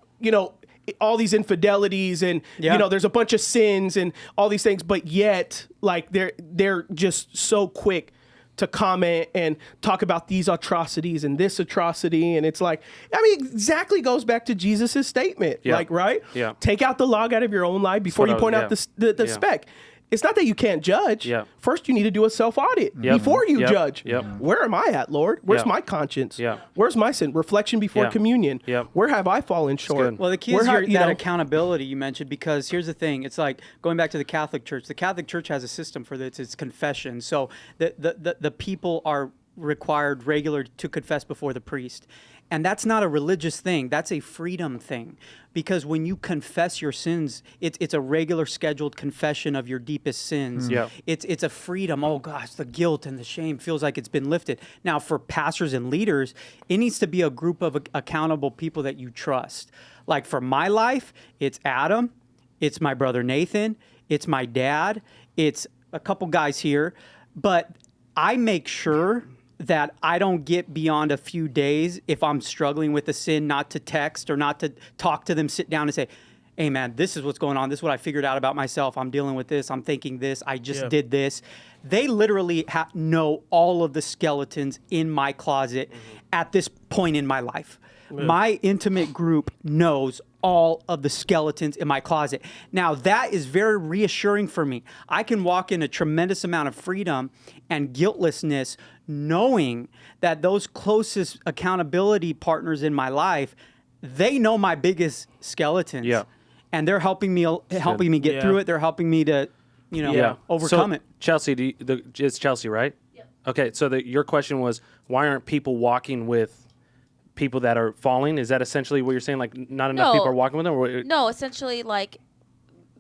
all these infidelities and, there's a bunch of sins and all these things, but yet like they're just so quick to comment and talk about these atrocities and this atrocity. And it's like, exactly goes back to Jesus's statement. Yeah. Like, right? Yeah. Take out the log out of your own life before you point out the speck. It's not that you can't judge. Yeah. First, you need to do a self-audit before you judge. Yep. Where am I at, Lord? Where's my conscience? Yeah. Where's my sin? Reflection before communion. Yep. Where have I fallen short? Well, the key is that accountability you mentioned, because here's the thing. It's like going back to the Catholic Church. The Catholic Church has a system for this. It's confession. So the people are required regular to confess before the priest. And that's not a religious thing. That's a freedom thing. Because when you confess your sins, it's a regular scheduled confession of your deepest sins. Yeah. It's a freedom. Oh gosh, the guilt and the shame feels like it's been lifted. Now for pastors and leaders, it needs to be a group of accountable people that you trust. Like for my life, it's Adam, it's my brother Nathan, it's my dad, it's a couple guys here, but I make sure that I don't get beyond a few days if I'm struggling with a sin, not to text or not to talk to them, sit down and say, hey man, this is what's going on. This is what I figured out about myself. I'm dealing with this. I'm thinking this. I just did this. They literally know all of the skeletons in my closet at this point in my life. My intimate group knows all of the skeletons in my closet. Now, that is very reassuring for me. I can walk in a tremendous amount of freedom and guiltlessness, knowing that those closest accountability partners in my life, they know my biggest skeletons. Yeah. And they're helping me get through it. They're helping me to, overcome it. Chelsea, it's Chelsea, right? Yeah. Okay, so your question was, why aren't people walking with people that are falling? Is that essentially what you're saying? Like not enough people are walking with them? Or no, essentially like,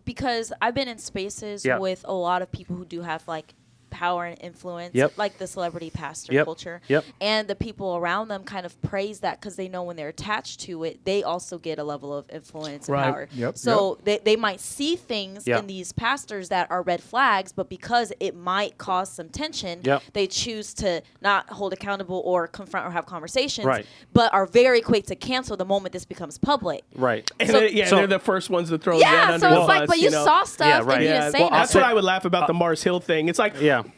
because I've been in spaces with a lot of people who do have like power and influence, like the celebrity pastor culture. And the people around them kind of praise that because they know when they're attached to it, they also get a level of influence and power. So they might see things in these pastors that are red flags, but because it might cause some tension, they choose to not hold accountable or confront or have conversations, but are very quick to cancel the moment this becomes public. Right. And so, they're the first ones to throw that under the bus. So it's like, but you saw stuff and you didn't say nothing. That's what I would laugh about the Mars Hill thing. It's like,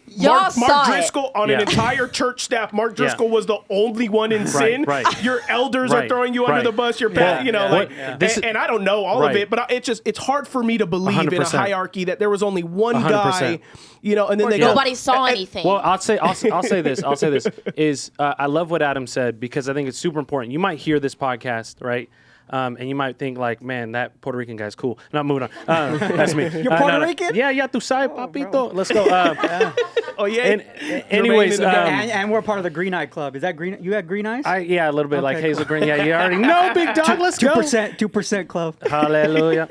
Y'all Mark Driscoll on an entire church staff. Mark Driscoll was the only one in sin. Your elders are throwing you under the bus. Your and I don't know all of it, but it's hard for me to believe 100%. In a hierarchy that there was only one 100%. Guy, and then nobody saw anything. Well, I'll say this. Is I love what Adam said because I think it's super important. You might hear this podcast, right? And you might think like, man, that Puerto Rican guy's cool. Not moving on. That's me. You're Puerto Rican? Yeah, tú sabes, papito. Bro. Let's go. Oh yeah. Anyways, and we're part of the Green Eye Club. Is that green? You had Green Eyes? Yeah, a little bit like Hazel Green. Yeah, you already know, big dog. Let's go. 2% club. Hallelujah.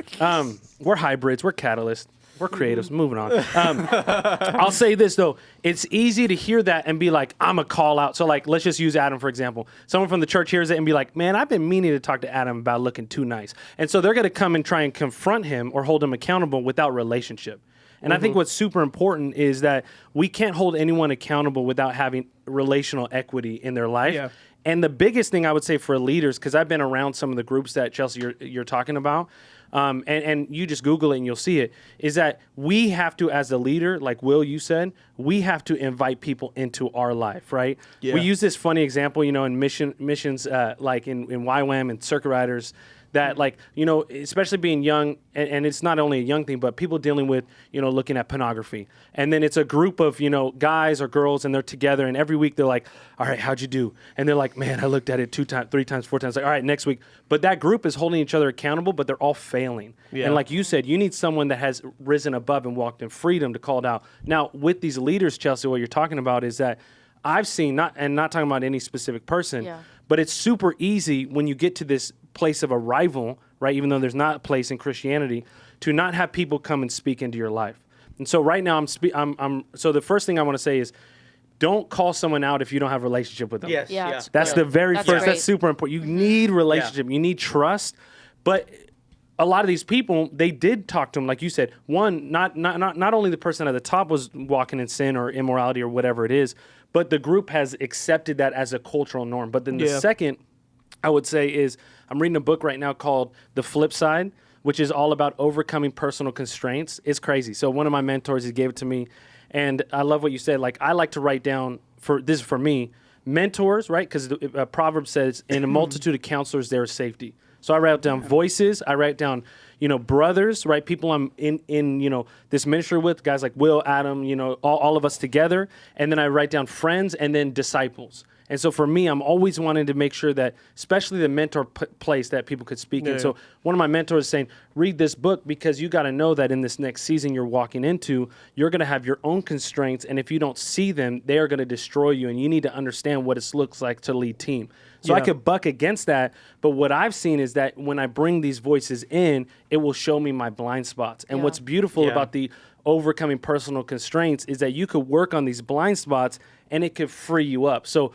We're hybrids. We're catalysts. We're creatives. Moving on. I'll say this, though. It's easy to hear that and be like, I'm a call out. So, like, let's just use Adam, for example. Someone from the church hears it and be like, man, I've been meaning to talk to Adam about looking too nice. And so they're going to come and try and confront him or hold him accountable without relationship. And I think what's super important is that we can't hold anyone accountable without having relational equity in their life. Yeah. And the biggest thing I would say for leaders, because I've been around some of the groups that, Chelsea, you're talking about, and you just Google it and you'll see it, is that we have to, as a leader, like Will, you said, we have to invite people into our life, right? Yeah. We use this funny example, in missions, like in YWAM and Circuit Riders, that like, especially being young, and it's not only a young thing, but people dealing with, looking at pornography. And then it's a group of, guys or girls, and they're together, and every week they're like, all right, how'd you do? And they're like, man, I looked at it 2 times, 3 times, 4 times. Like, all right, next week. But that group is holding each other accountable, but they're all failing. Yeah. And like you said, you need someone that has risen above and walked in freedom to call it out. Now, with these leaders, Chelsea, what you're talking about is that I've seen, not talking about any specific person, but it's super easy when you get to this place of arrival, right? Even though there's not a place in Christianity, to not have people come and speak into your life. And so right now, so the first thing I want to say is, don't call someone out if you don't have a relationship with them. Yes. Yeah. That's the very first. Great. That's super important. You need relationship. You need trust. But a lot of these people, they did talk to them, like you said. One, not only the person at the top was walking in sin or immorality or whatever it is, but the group has accepted that as a cultural norm. But then the second, I would say, is I'm reading a book right now called The Flip Side, which is all about overcoming personal constraints. It's crazy. So one of my mentors, he gave it to me, and I love what you said. Like, I like to write down, this is for me, mentors, right? Because a proverb says, in a multitude of counselors, there is safety. So I write down voices. I write down, brothers, right? People I'm in this ministry with, guys like Will, Adam, all of us together. And then I write down friends and then disciples. And so for me, I'm always wanting to make sure that, especially the mentor place that people could speak in. So one of my mentors is saying, read this book, because you got to know that in this next season you're walking into, you're going to have your own constraints. And if you don't see them, they are going to destroy you. And you need to understand what it looks like to lead team. So I could buck against that. But what I've seen is that when I bring these voices in, it will show me my blind spots. And what's beautiful about the overcoming personal constraints is that you could work on these blind spots and it could free you up. So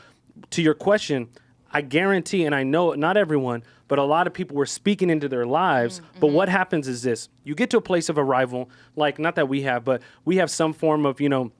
to your question, I guarantee, and I know not everyone, but a lot of people were speaking into their lives. But what happens is this: you get to a place of arrival, like, not that we have, but we have some form of, been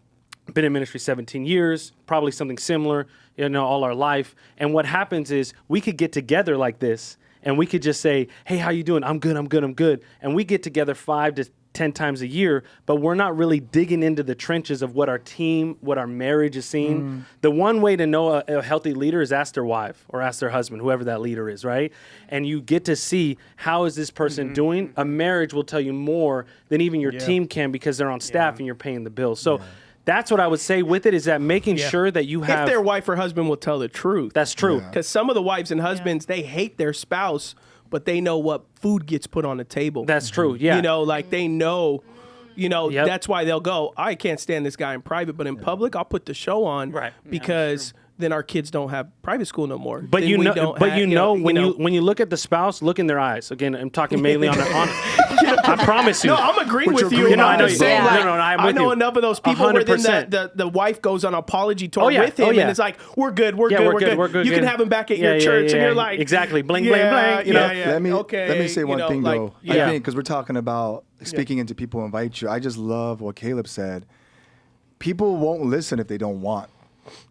in ministry 17 years, probably something similar, all our life. And what happens is we could get together like this, and we could just say, hey, how you doing? I'm good, I'm good, I'm good. And we get together 5 to 10 times a year, but we're not really digging into the trenches of what our team, what our marriage is seeing. The one way to know a healthy leader is ask their wife or ask their husband, whoever that leader is, right? And you get to see, how is this person doing? A marriage will tell you more than even your team can, because they're on staff and you're paying the bills. So that's what I would say with it, is that making sure that you have... If their wife or husband will tell the truth. That's true. Because some of the wives and husbands, they hate their spouse, but they know what food gets put on the table. That's true, yeah. Like they know, that's why they'll go, I can't stand this guy in private, but in public, I'll put the show on, Right. because then our kids don't have private school no more. But then when you look at the spouse, look in their eyes. Again, I'm talking mainly on I promise you. No, I'm agreeing with you. I know I'm saying, like, I'm with I know you. enough of those people where then 100%. the wife goes on an apology tour with him, and it's like, we're good. You can have him back at your church, and you're like, exactly, bling, bling, bling. Let me say one thing, though. I think, because we're talking about speaking into people who invite you, I just love what Caleb said. People won't listen if they don't want.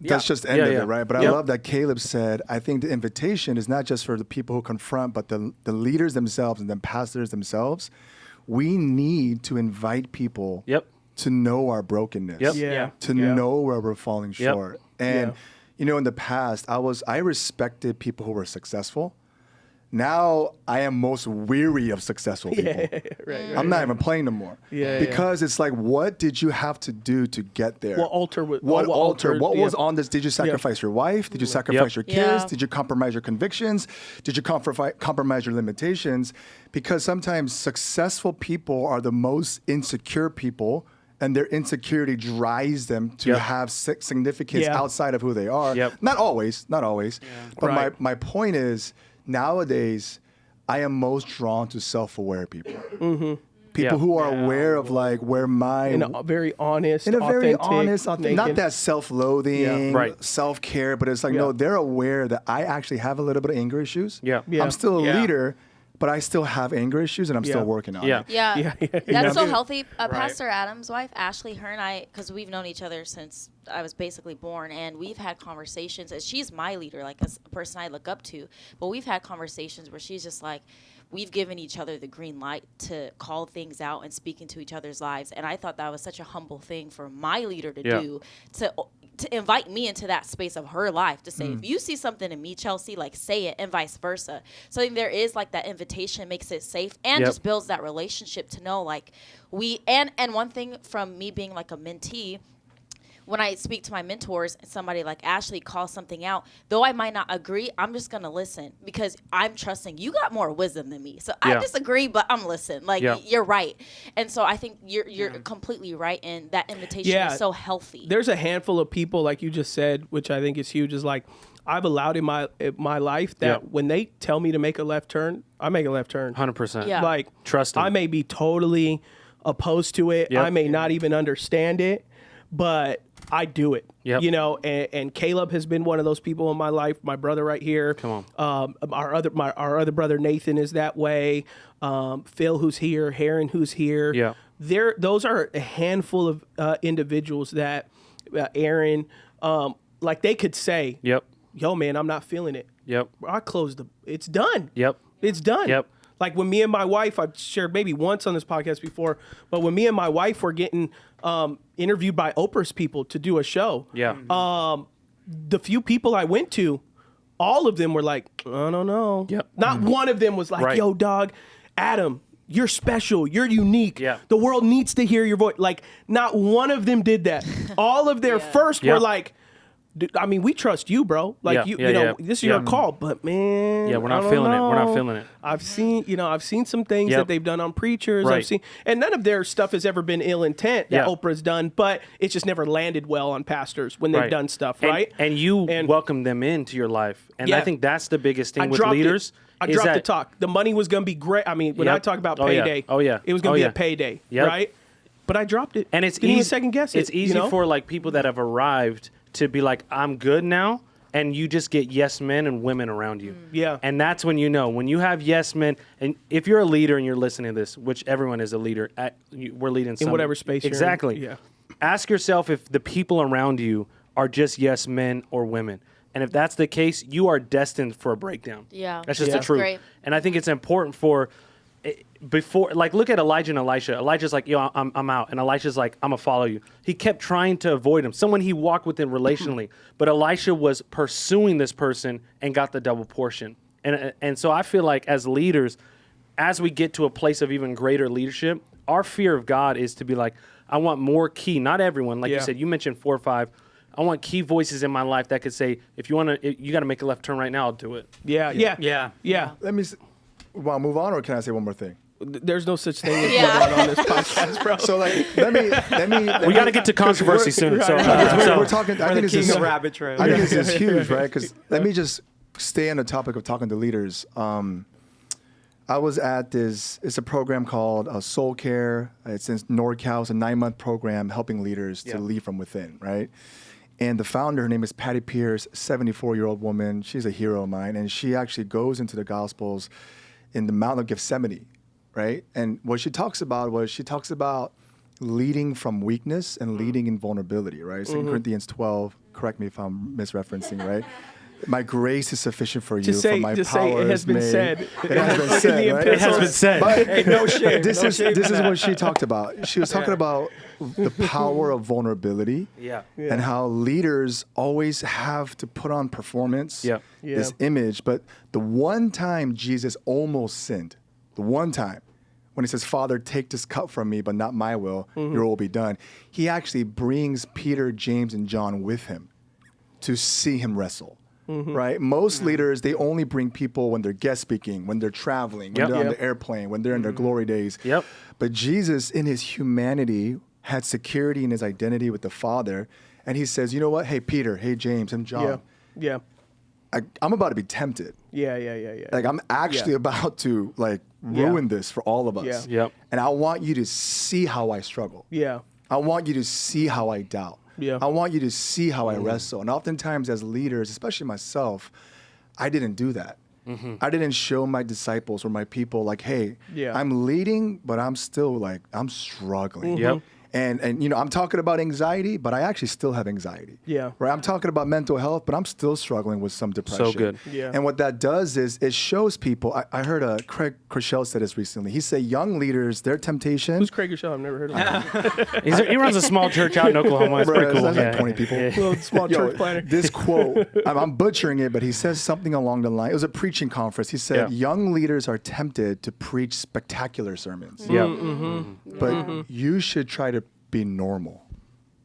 That's just the end of it, right? But I love that Caleb said, I think the invitation is not just for the people who confront, but the leaders themselves and the pastors themselves. We need to invite people to know our brokenness, to know where we're falling short. And, in the past, I respected people who were successful. Now I am most weary of successful people. I'm not even playing no more. Because it's like, what did you have to do to get there? What altar? What was on this? Did you sacrifice your wife? Did you sacrifice your kids? Did you compromise your convictions? Did you compromise your limitations? Because sometimes successful people are the most insecure people, and their insecurity drives them to have significance outside of who they are. Not always. But my point is, nowadays, I am most drawn to self-aware people. People who are aware of like where my... In a very honest, authentic, not that self-loathing, self-care, but it's like, no, they're aware that I actually have a little bit of anger issues. I'm still a leader, but I still have anger issues and I'm still working on it. Yeah. That's so healthy. Pastor Adam's wife, Ashley, her and I, because we've known each other since I was basically born, and we've had conversations, and she's my leader, like a person I look up to, but we've had conversations where she's just like, we've given each other the green light to call things out and speak into each other's lives. And I thought that was such a humble thing for my leader to do, to invite me into that space of her life, to say, if you see something in me, Chelsea, like, say it, and vice versa. So I think there is like that invitation, makes it safe, and just builds that relationship to know, like, and one thing from me being like a mentee, when I speak to my mentors and somebody like Ashley calls something out, though I might not agree, I'm just going to listen because I'm trusting you got more wisdom than me. So I disagree, but I'm listening. Like, you're right. And so I think you're completely right. And that invitation is so healthy. There's a handful of people, like you just said, which I think is huge, is like, I've allowed in my life that when they tell me to make a left turn, I make a left turn. 100%. Yeah. Like, trust them. I may be totally opposed to it. I may not even understand it, but I do it, you know, and Caleb has been one of those people in my life. My brother right here. Come on. Our other brother Nathan is that way. Phil, who's here, Heron, who's here. Yeah. Those are a handful of individuals that Aaron, like, they could say, yo, man, I'm not feeling it. I closed it's done. It's done. Like, when me and my wife, I've shared maybe once on this podcast before, but when me and my wife were getting interviewed by Oprah's people to do a show, the few people I went to, all of them were like, I don't know. Not one of them was like, yo, dog, Adam, you're special. You're unique. The world needs to hear your voice. Like, not one of them did that. All of their first were like, I mean, we trust you, bro. Like, you know, this is your call, but man, we're not feeling it. We're not feeling it. I've seen some things that they've done on preachers. I've seen, and none of their stuff has ever been ill intent that Oprah's done, but it's just never landed well on pastors when they've done stuff, right? And you welcome them into your life, and I think that's the biggest thing with leaders. I dropped the talk. The money was going to be great. I mean, when I talk about payday, it was going to be a payday, right? But I dropped it. And it's easy. Even second guess it. It's easy for like people that have arrived to be like, I'm good now, and you just get yes men and women around you. And that's when you know, when you have yes men, and if you're a leader and you're listening to this, which everyone is a leader, we're leading in whatever space exactly. You're in. Ask yourself if the people around you are just yes men or women. And if that's the case, you are destined for a breakdown. That's just the truth. Great. And I think it's important for, before, like, look at Elijah and Elisha. Elijah's like, yo, I'm out. And Elisha's like, I'm going to follow you. He kept trying to avoid him. Someone he walked with him relationally. But Elisha was pursuing this person and got the double portion. And so I feel like as leaders, as we get to a place of even greater leadership, our fear of God is to be like, I want more key, not everyone. Like you said, you mentioned 4 or 5. I want key voices in my life that could say, if you want to, you got to make a left turn right now, I'll do it. Yeah. Let me, want to move on, or can I say one more thing? There's no such thing as moving on this podcast, bro. So, like, let me we got to get to controversy soon. So we're talking. I think this is a rabbit trail. I think this is huge, right? Because let me just stay on the topic of talking to leaders. I was at it's a program called Soul Care. It's in NorCal. It's a 9-month program helping leaders to lead from within, right? And the founder, her name is Patty Pierce, 74-year-old woman. She's a hero of mine. And she actually goes into the Gospels in the Mountain of Gethsemane, right? And what she talks about leading from weakness and leading in vulnerability, right? 2 Corinthians 12, correct me if I'm misreferencing, right? My grace is sufficient for you, for my power it has been said. It has been said, right? It has been said. But hey, no shame. This is what she talked about. She was talking about the power of vulnerability and how leaders always have to put on performance, this image. But the one time Jesus almost sinned, the one time, when he says, Father, take this cup from me, but not my will, your will be done, he actually brings Peter, James, and John with him to see him wrestle. Right? Most leaders, they only bring people when they're guest speaking, when they're traveling, when they're on the airplane, when they're in their glory days. But Jesus, in his humanity, had security in his identity with the Father. And he says, you know what? Hey, Peter. Hey, James. I'm John. I'm about to be tempted. Like, I'm actually about to, like, ruin this for all of us. And I want you to see how I struggle. I want you to see how I doubt. I want you to see how I wrestle. And oftentimes as leaders, especially myself, I didn't do that. I didn't show my disciples or my people like, hey, I'm leading, but I'm still like, I'm struggling. Yep. And you know, I'm talking about anxiety, but I actually still have anxiety. Yeah. Right. I'm talking about mental health, but I'm still struggling with some depression. So good. Yeah. And what that does is it shows people. I heard Craig Rochelle said this recently. He said young leaders, their temptation. Who's Craig Rochelle? I've never heard of him. He runs a small church out in Oklahoma. It's pretty cool. There's like 20 people. Little small church planner. This quote, I'm butchering it, but he says something along the line. It was a preaching conference. He said, young leaders are tempted to preach spectacular sermons. But you should try to be normal.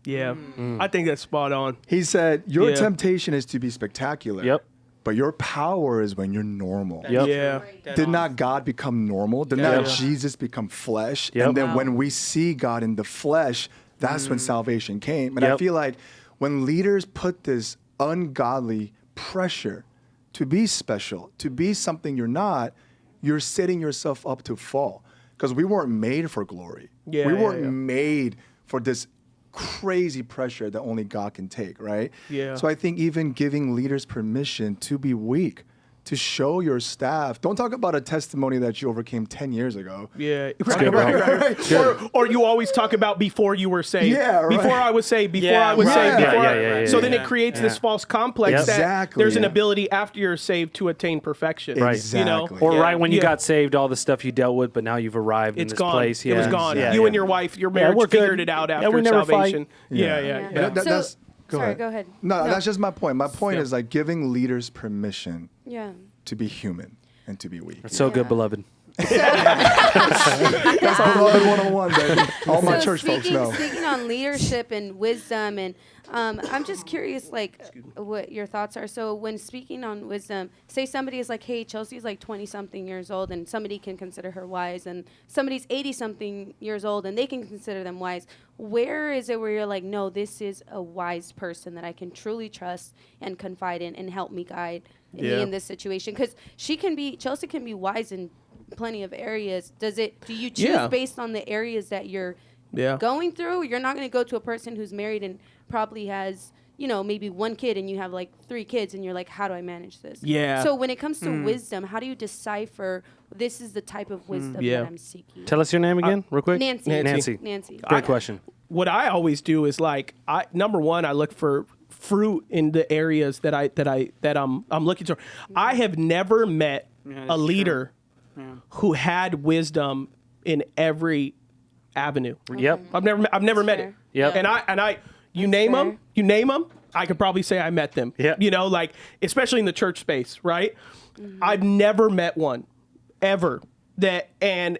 Yeah. I think that's spot on. He said, your temptation is to be spectacular. Yep. But your power is when you're normal. Yep. Yeah. Did not God become normal? Did not Jesus become flesh? Yep. And then when we see God in the flesh, that's when salvation came. And I feel like when leaders put this ungodly pressure to be special, to be something you're not, you're setting yourself up to fall. Because we weren't made for glory. Yeah, we weren't made for this crazy pressure that only God can take, right? Yeah. So I think even giving leaders permission to be weak, to show your staff. Don't talk about a testimony that you overcame 10 years ago. Yeah. Good, Or you always talk about before you were saved. Yeah, right. Before I was saved. Before Yeah, I was right. saved. Yeah, Before yeah, so then it creates this false complex Yep. that Exactly, there's an yeah. ability after you're saved to attain perfection. Right. You know? Exactly. Or right when you Yeah. got saved, all the stuff you dealt with, but now you've arrived in It's this gone. place. It was gone. Yeah, You yeah. and your wife, your marriage we're good. figured it out Yeah, after we never salvation. fight. Yeah. But So- that's, go Sorry, ahead. go ahead. No, that's just my point. My point Yeah. is like giving leaders permission Yeah. to be human and to be weak. It's so good, beloved. That's beloved 101, baby. All my So church folks know. Speaking on leadership and wisdom, and I'm just curious, like, what your thoughts are. So when speaking on wisdom, say somebody is like, hey, Chelsea's like 20-something years old, and somebody can consider her wise, and somebody's 80-something years old, and they can consider them wise. Where is it where you're like, no, this is a wise person that I can truly trust and confide in and help me guide me in this situation? Because Chelsea can be wise in plenty of areas. Do you choose based on the areas that you're going through? You're not going to go to a person who's married and probably has, maybe one kid, and you have like 3 kids, and you're like, how do I manage this? Yeah. So when it comes to wisdom, how do you decipher this is the type of wisdom that I'm seeking? Tell us your name again, real quick. Nancy. Great question. What I always do is like, number one, I look for fruit in the areas that I'm looking to. I have never met a leader who had wisdom in every avenue. Yep. I've never met it. Yep. And you name them, I could probably say I met them. Yeah. Like especially in the church space, right? I've never met one ever that and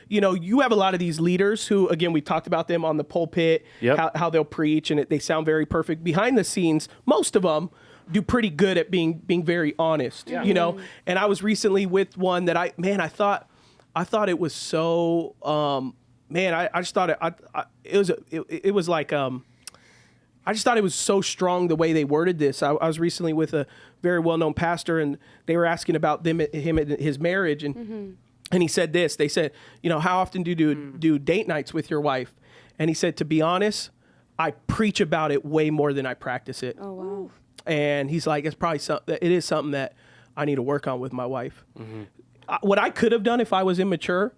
you have a lot of these leaders who, again, we talked about them on the pulpit, how they'll preach, and they sound very perfect. Behind the scenes, most of them do pretty good at being very honest, And I was recently with one that I thought it was so, I just thought it was like, I just thought it was so strong the way they worded this. I was recently with a very well-known pastor, and they were asking about him and his marriage, and he said this. They said, how often do you do date nights with your wife? And he said, to be honest, I preach about it way more than I practice it. Oh, wow. And he's like, it is something that I need to work on with my wife. What I could have done if I was immature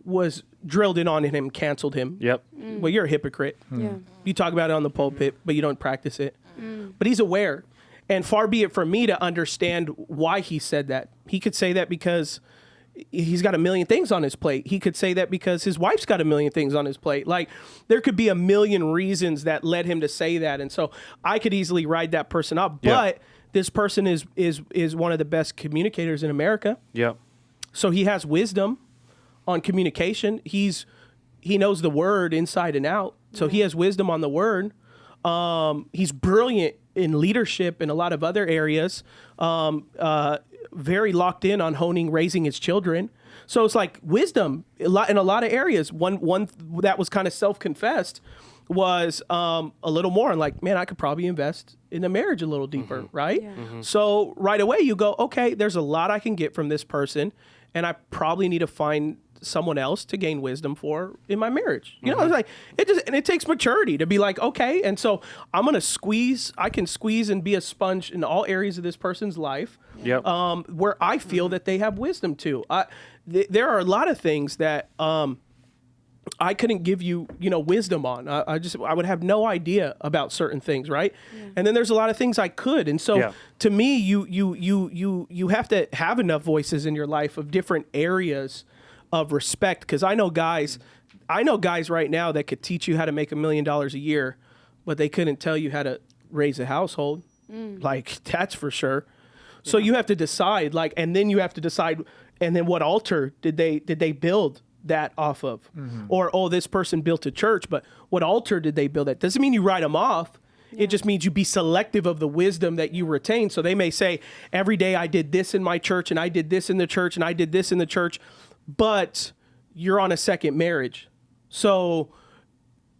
was drilled in on him, canceled him. Yep. Well, you're a hypocrite. Yeah. You talk about it on the pulpit, but you don't practice it. But he's aware. And far be it from me to understand why he said that. He could say that because he's got a million things on his plate. He could say that because his wife's got a million things on his plate. Like, there could be a million reasons that led him to say that. And so I could easily ride that person up. But this person is one of the best communicators in America. Yep. So he has wisdom on communication. He knows the word inside and out. So he has wisdom on the word. He's brilliant in leadership and a lot of other areas. Very locked in on raising his children. So it's like wisdom in a lot of areas. One that was kind of self-confessed was a little more. And like, man, I could probably invest in a marriage a little deeper, right? Yeah. So right away you go, okay, there's a lot I can get from this person. and I probably need to find someone else to gain wisdom for in my marriage. You know, it's like it takes maturity to be like, okay, and so I can squeeze and be a sponge in all areas of this person's life. Yep. Where I feel that they have wisdom too. There are a lot of things that I couldn't give you, wisdom on. I would have no idea about certain things, right? Yeah. And then there's a lot of things I could. And so to me, you have to have enough voices in your life of different areas of respect, because I know guys right now that could teach you how to make $1 million a year, but they couldn't tell you how to raise a household. Like, that's for sure. So you have to decide, like, and then you have to decide, and then what altar did they build that off of? Or, this person built a church, but what altar did they build that? Doesn't mean you write them off. It just means you be selective of the wisdom that you retain. So they may say, every day I did this in my church, and I did this in the church, and I did this in the church, but you're on a second marriage. So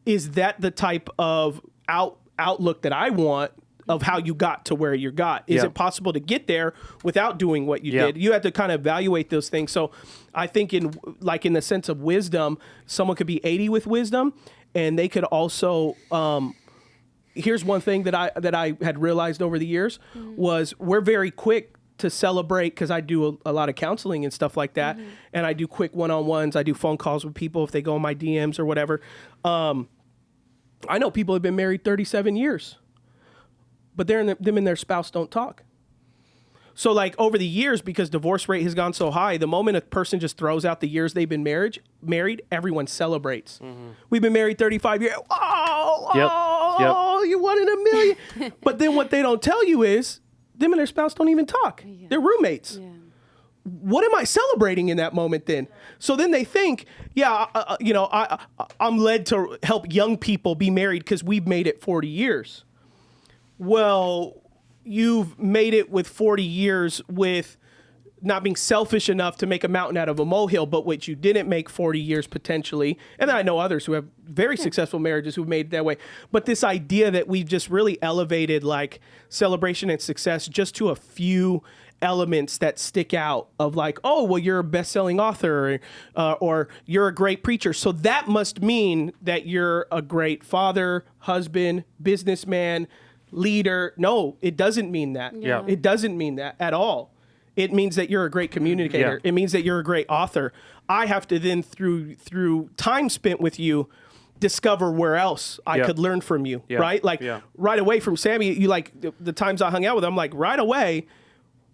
is that the type of outlook that I want of how you got to where you got? Is it possible to get there without doing what you did? You have to kind of evaluate those things. So I think in the sense of wisdom, someone could be 80 with wisdom, and they could also, here's one thing that I had realized over the years was we're very quick to celebrate, because I do a lot of counseling and stuff like that. And I do quick one-on-ones. I do phone calls with people if they go in my DMs or whatever. I know people have been married 37 years, but them and their spouse don't talk. So like over the years, because divorce rate has gone so high, the moment a person just throws out the years they've been married, everyone celebrates. We've been married 35 years. Oh, you 1 in a million. But then what they don't tell you is them and their spouse don't even talk. They're roommates. What am I celebrating in that moment then? So then they think, I'm led to help young people be married because we've made it 40 years. Well, you've made it with 40 years with not being selfish enough to make a mountain out of a molehill, but what you didn't make 40 years potentially. And then I know others who have very successful marriages who've made it that way. But this idea that we've just really elevated like celebration and success just to a few elements that stick out of like, oh, well, you're a best-selling author or you're a great preacher. So that must mean that you're a great father, husband, businessman, leader. No, it doesn't mean that. It doesn't mean that at all. It means that you're a great communicator. It means that you're a great author. I have to then, through time spent with you, discover where else I could learn from you, right? Like right away from Sammy, you like the times I hung out with him, like right away,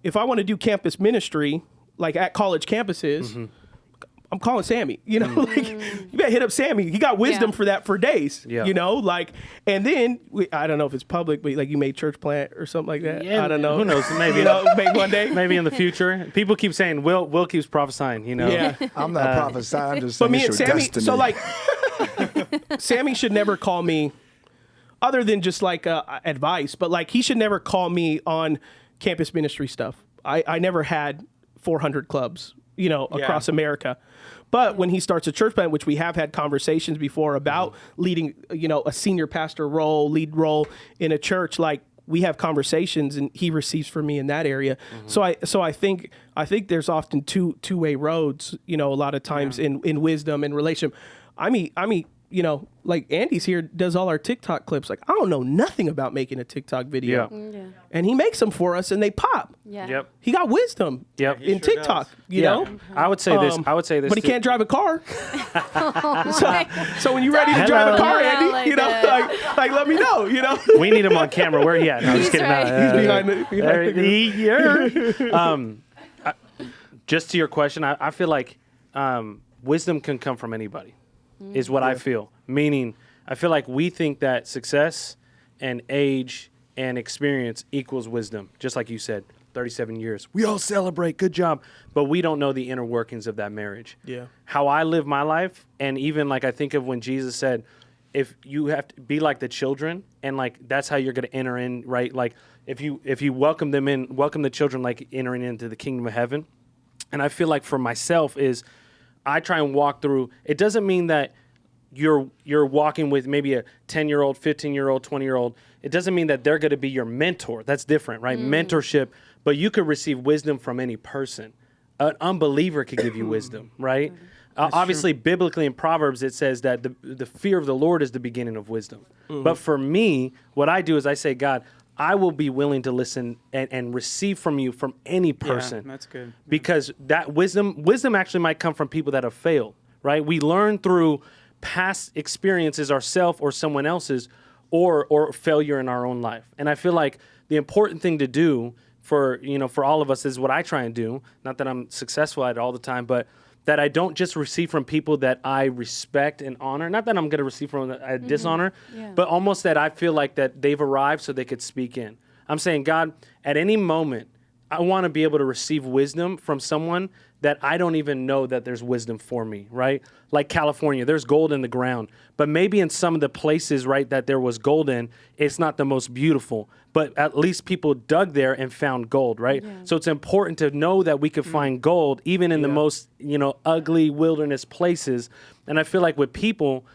if I want to do campus ministry, like at college campuses, I'm calling Sammy, like you better hit up Sammy. He got wisdom for that for days, like, and then I don't know if it's public, but like you made church plant or something like that. I don't know. Who knows? Maybe, maybe one day, maybe in the future. People keep saying, Will keeps prophesying, Yeah. I'm not prophesying. I'm just but saying me and Sammy, destiny. so like, Sammy should never call me other than just like advice, but like he should never call me on campus ministry stuff. I never had 400 clubs, across America. But when he starts a church plant, which we have had conversations before about leading, a senior pastor role, lead role in a church, like we have conversations and he receives from me in that area. So I think there's often two-way roads, a lot of times in wisdom and relationship. I mean, like Andy's here does all our TikTok clips. Like I don't know nothing about making a TikTok video. And he makes them for us and they pop. He got wisdom in TikTok, you know? I would say this. But he can't drive a car. so when you're ready to drive a car, Andy, like let me know, We need him on camera. Where he at? No, I'm just kidding. He's behind the just to your question, I feel like wisdom can come from anybody. Is what I feel. Meaning, I feel like we think that success and age and experience equals wisdom. Just like you said, 37 years. We all celebrate. Good job. But we don't know the inner workings of that marriage. How I live my life, and even like I think of when Jesus said, if you have to be like the children, and like that's how you're going to enter in, right? Like if you welcome them in, welcome the children like entering into the kingdom of heaven. And I feel like for myself is I try and walk through. It doesn't mean that you're walking with maybe a 10-year-old, 15-year-old, 20-year-old. It doesn't mean that they're going to be your mentor. That's different, right? Mentorship, but you could receive wisdom from any person. an unbeliever could give you wisdom, right? Obviously, biblically in Proverbs, it says that the fear of the Lord is the beginning of wisdom. But for me, what I do is I say, God, I will be willing to listen and receive from you from any person. Yeah, that's good. Because that wisdom actually might come from people that have failed, right? We learn through past experiences ourselves or someone else's or failure in our own life. And I feel like the important thing to do for all of us is what I try and do. Not that I'm successful at it all the time, but that I don't just receive from people that I respect and honor. Not that I'm going to receive from that I dishonor, but almost that I feel like that they've arrived so they could speak in. I'm saying, God, at any moment, I want to be able to receive wisdom from someone that I don't even know that there's wisdom for me, right? Like California, there's gold in the ground, but maybe in some of the places, right, that there was gold in, it's not the most beautiful, but at least people dug there and found gold, right? Yeah. So it's important to know that we could find gold even in the most, ugly wilderness places. And I feel like with people,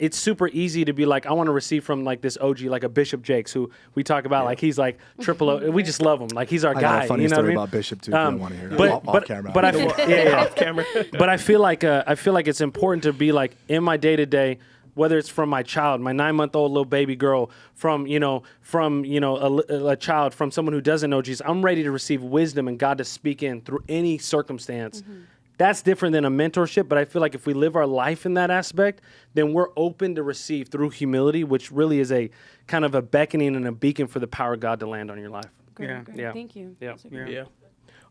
it's super easy to be like, I want to receive from like this OG, like a Bishop Jakes, who we talk about, like he's like triple O. We just love him, like he's our guy. I got a funny story what I mean? about Bishop too. If you don't want to hear it. Off camera. But Off camera. But I feel like it's important to be like in my day to day, whether it's from my child, my 9-month-old little baby girl, from a child, from someone who doesn't know Jesus. I'm ready to receive wisdom and God to speak in through any circumstance. That's different than a mentorship, but I feel like if we live our life in that aspect, then we're open to receive through humility, which really is a kind of a beckoning and a beacon for the power of God to land on your life. Great. Yeah. Thank you. Yeah.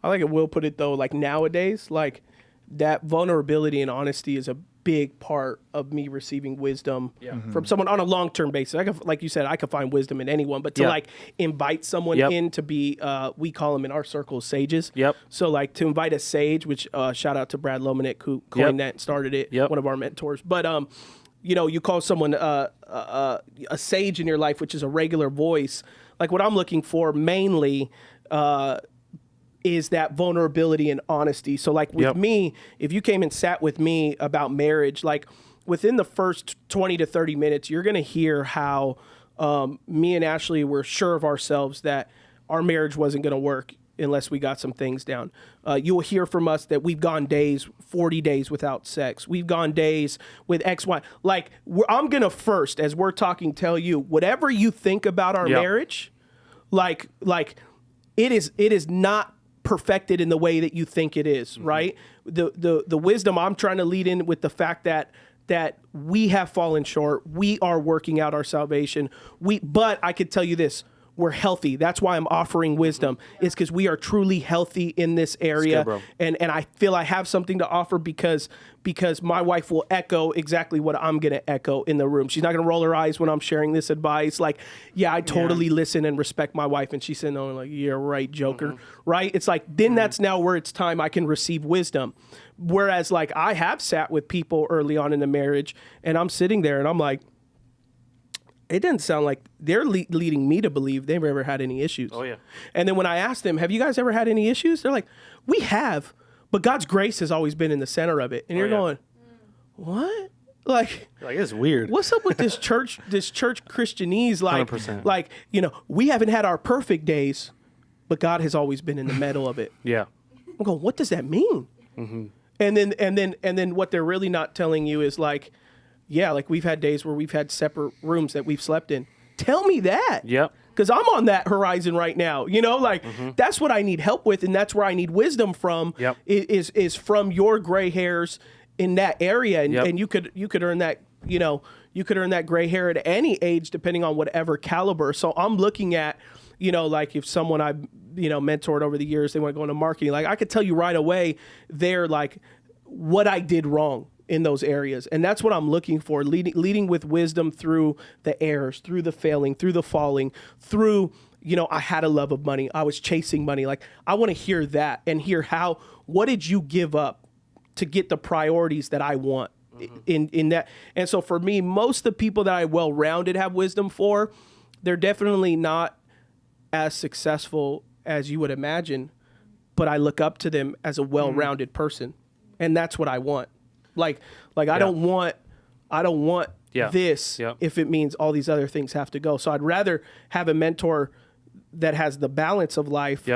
I like it. Will put it though, like nowadays, like that vulnerability and honesty is a big part of me receiving wisdom from someone on a long-term basis. I could, like you said, I could find wisdom in anyone, but to like invite someone in to be, we call them in our circle sages. So like to invite a sage, which shout out to Brad Lomanick who coined that and started it, one of our mentors. But you call someone a sage in your life, which is a regular voice. Like what I'm looking for mainly is that vulnerability and honesty. So like with me, if you came and sat with me about marriage, like within the first 20 to 30 minutes, you're going to hear how me and Ashley were sure of ourselves that our marriage wasn't going to work unless we got some things down. You'll hear from us that we've gone 40 days without sex. We've gone days with X, Y. Like I'm going to first, as we're talking, tell you, whatever you think about our marriage, like it is not perfected in the way that you think it is, right? The wisdom I'm trying to lead in with the fact that we have fallen short. We are working out our salvation. But I could tell you this, we're healthy. That's why I'm offering wisdom. It's because we are truly healthy in this area. Good, and I feel I have something to offer because my wife will echo exactly what I'm going to echo in the room. She's not going to roll her eyes when I'm sharing this advice. Like, I totally listen and respect my wife. And she's sitting there like, yeah, right, Joker. Right? It's like, then that's now where it's time I can receive wisdom. Whereas like I have sat with people early on in the marriage and I'm sitting there and I'm like, it doesn't sound like they're leading me to believe they've ever had any issues. Oh, yeah. And then when I asked them, have you guys ever had any issues? They're like, we have, but God's grace has always been in the center of it. And you're going, what? Like it's weird. What's up with this church Christianese? Like, 100%. like, we haven't had our perfect days, but God has always been in the middle of it. Yeah. I'm going, what does that mean? And then what they're really not telling you is like, like we've had days where we've had separate rooms that we've slept in. Tell me that. Yep. Because I'm on that horizon right now. That's what I need help with, and that's where I need wisdom from. Yep. Is from your gray hairs in that area, and you could earn that. You could earn that gray hair at any age, depending on whatever caliber. So I'm looking at, like if someone I've mentored over the years, they want to go into marketing. Like I could tell you right away, they're like what I did wrong in those areas. And that's what I'm looking for, leading with wisdom through the errors, through the failing, through the falling, through, I had a love of money. I was chasing money. Like I want to hear that and hear what did you give up to get the priorities that I want in that. And so for me, most of the people that I well-rounded have wisdom for, they're definitely not as successful as you would imagine, but I look up to them as a well-rounded person. And that's what I want. Like I don't want this if it means all these other things have to go. So I'd rather have a mentor that has the balance of life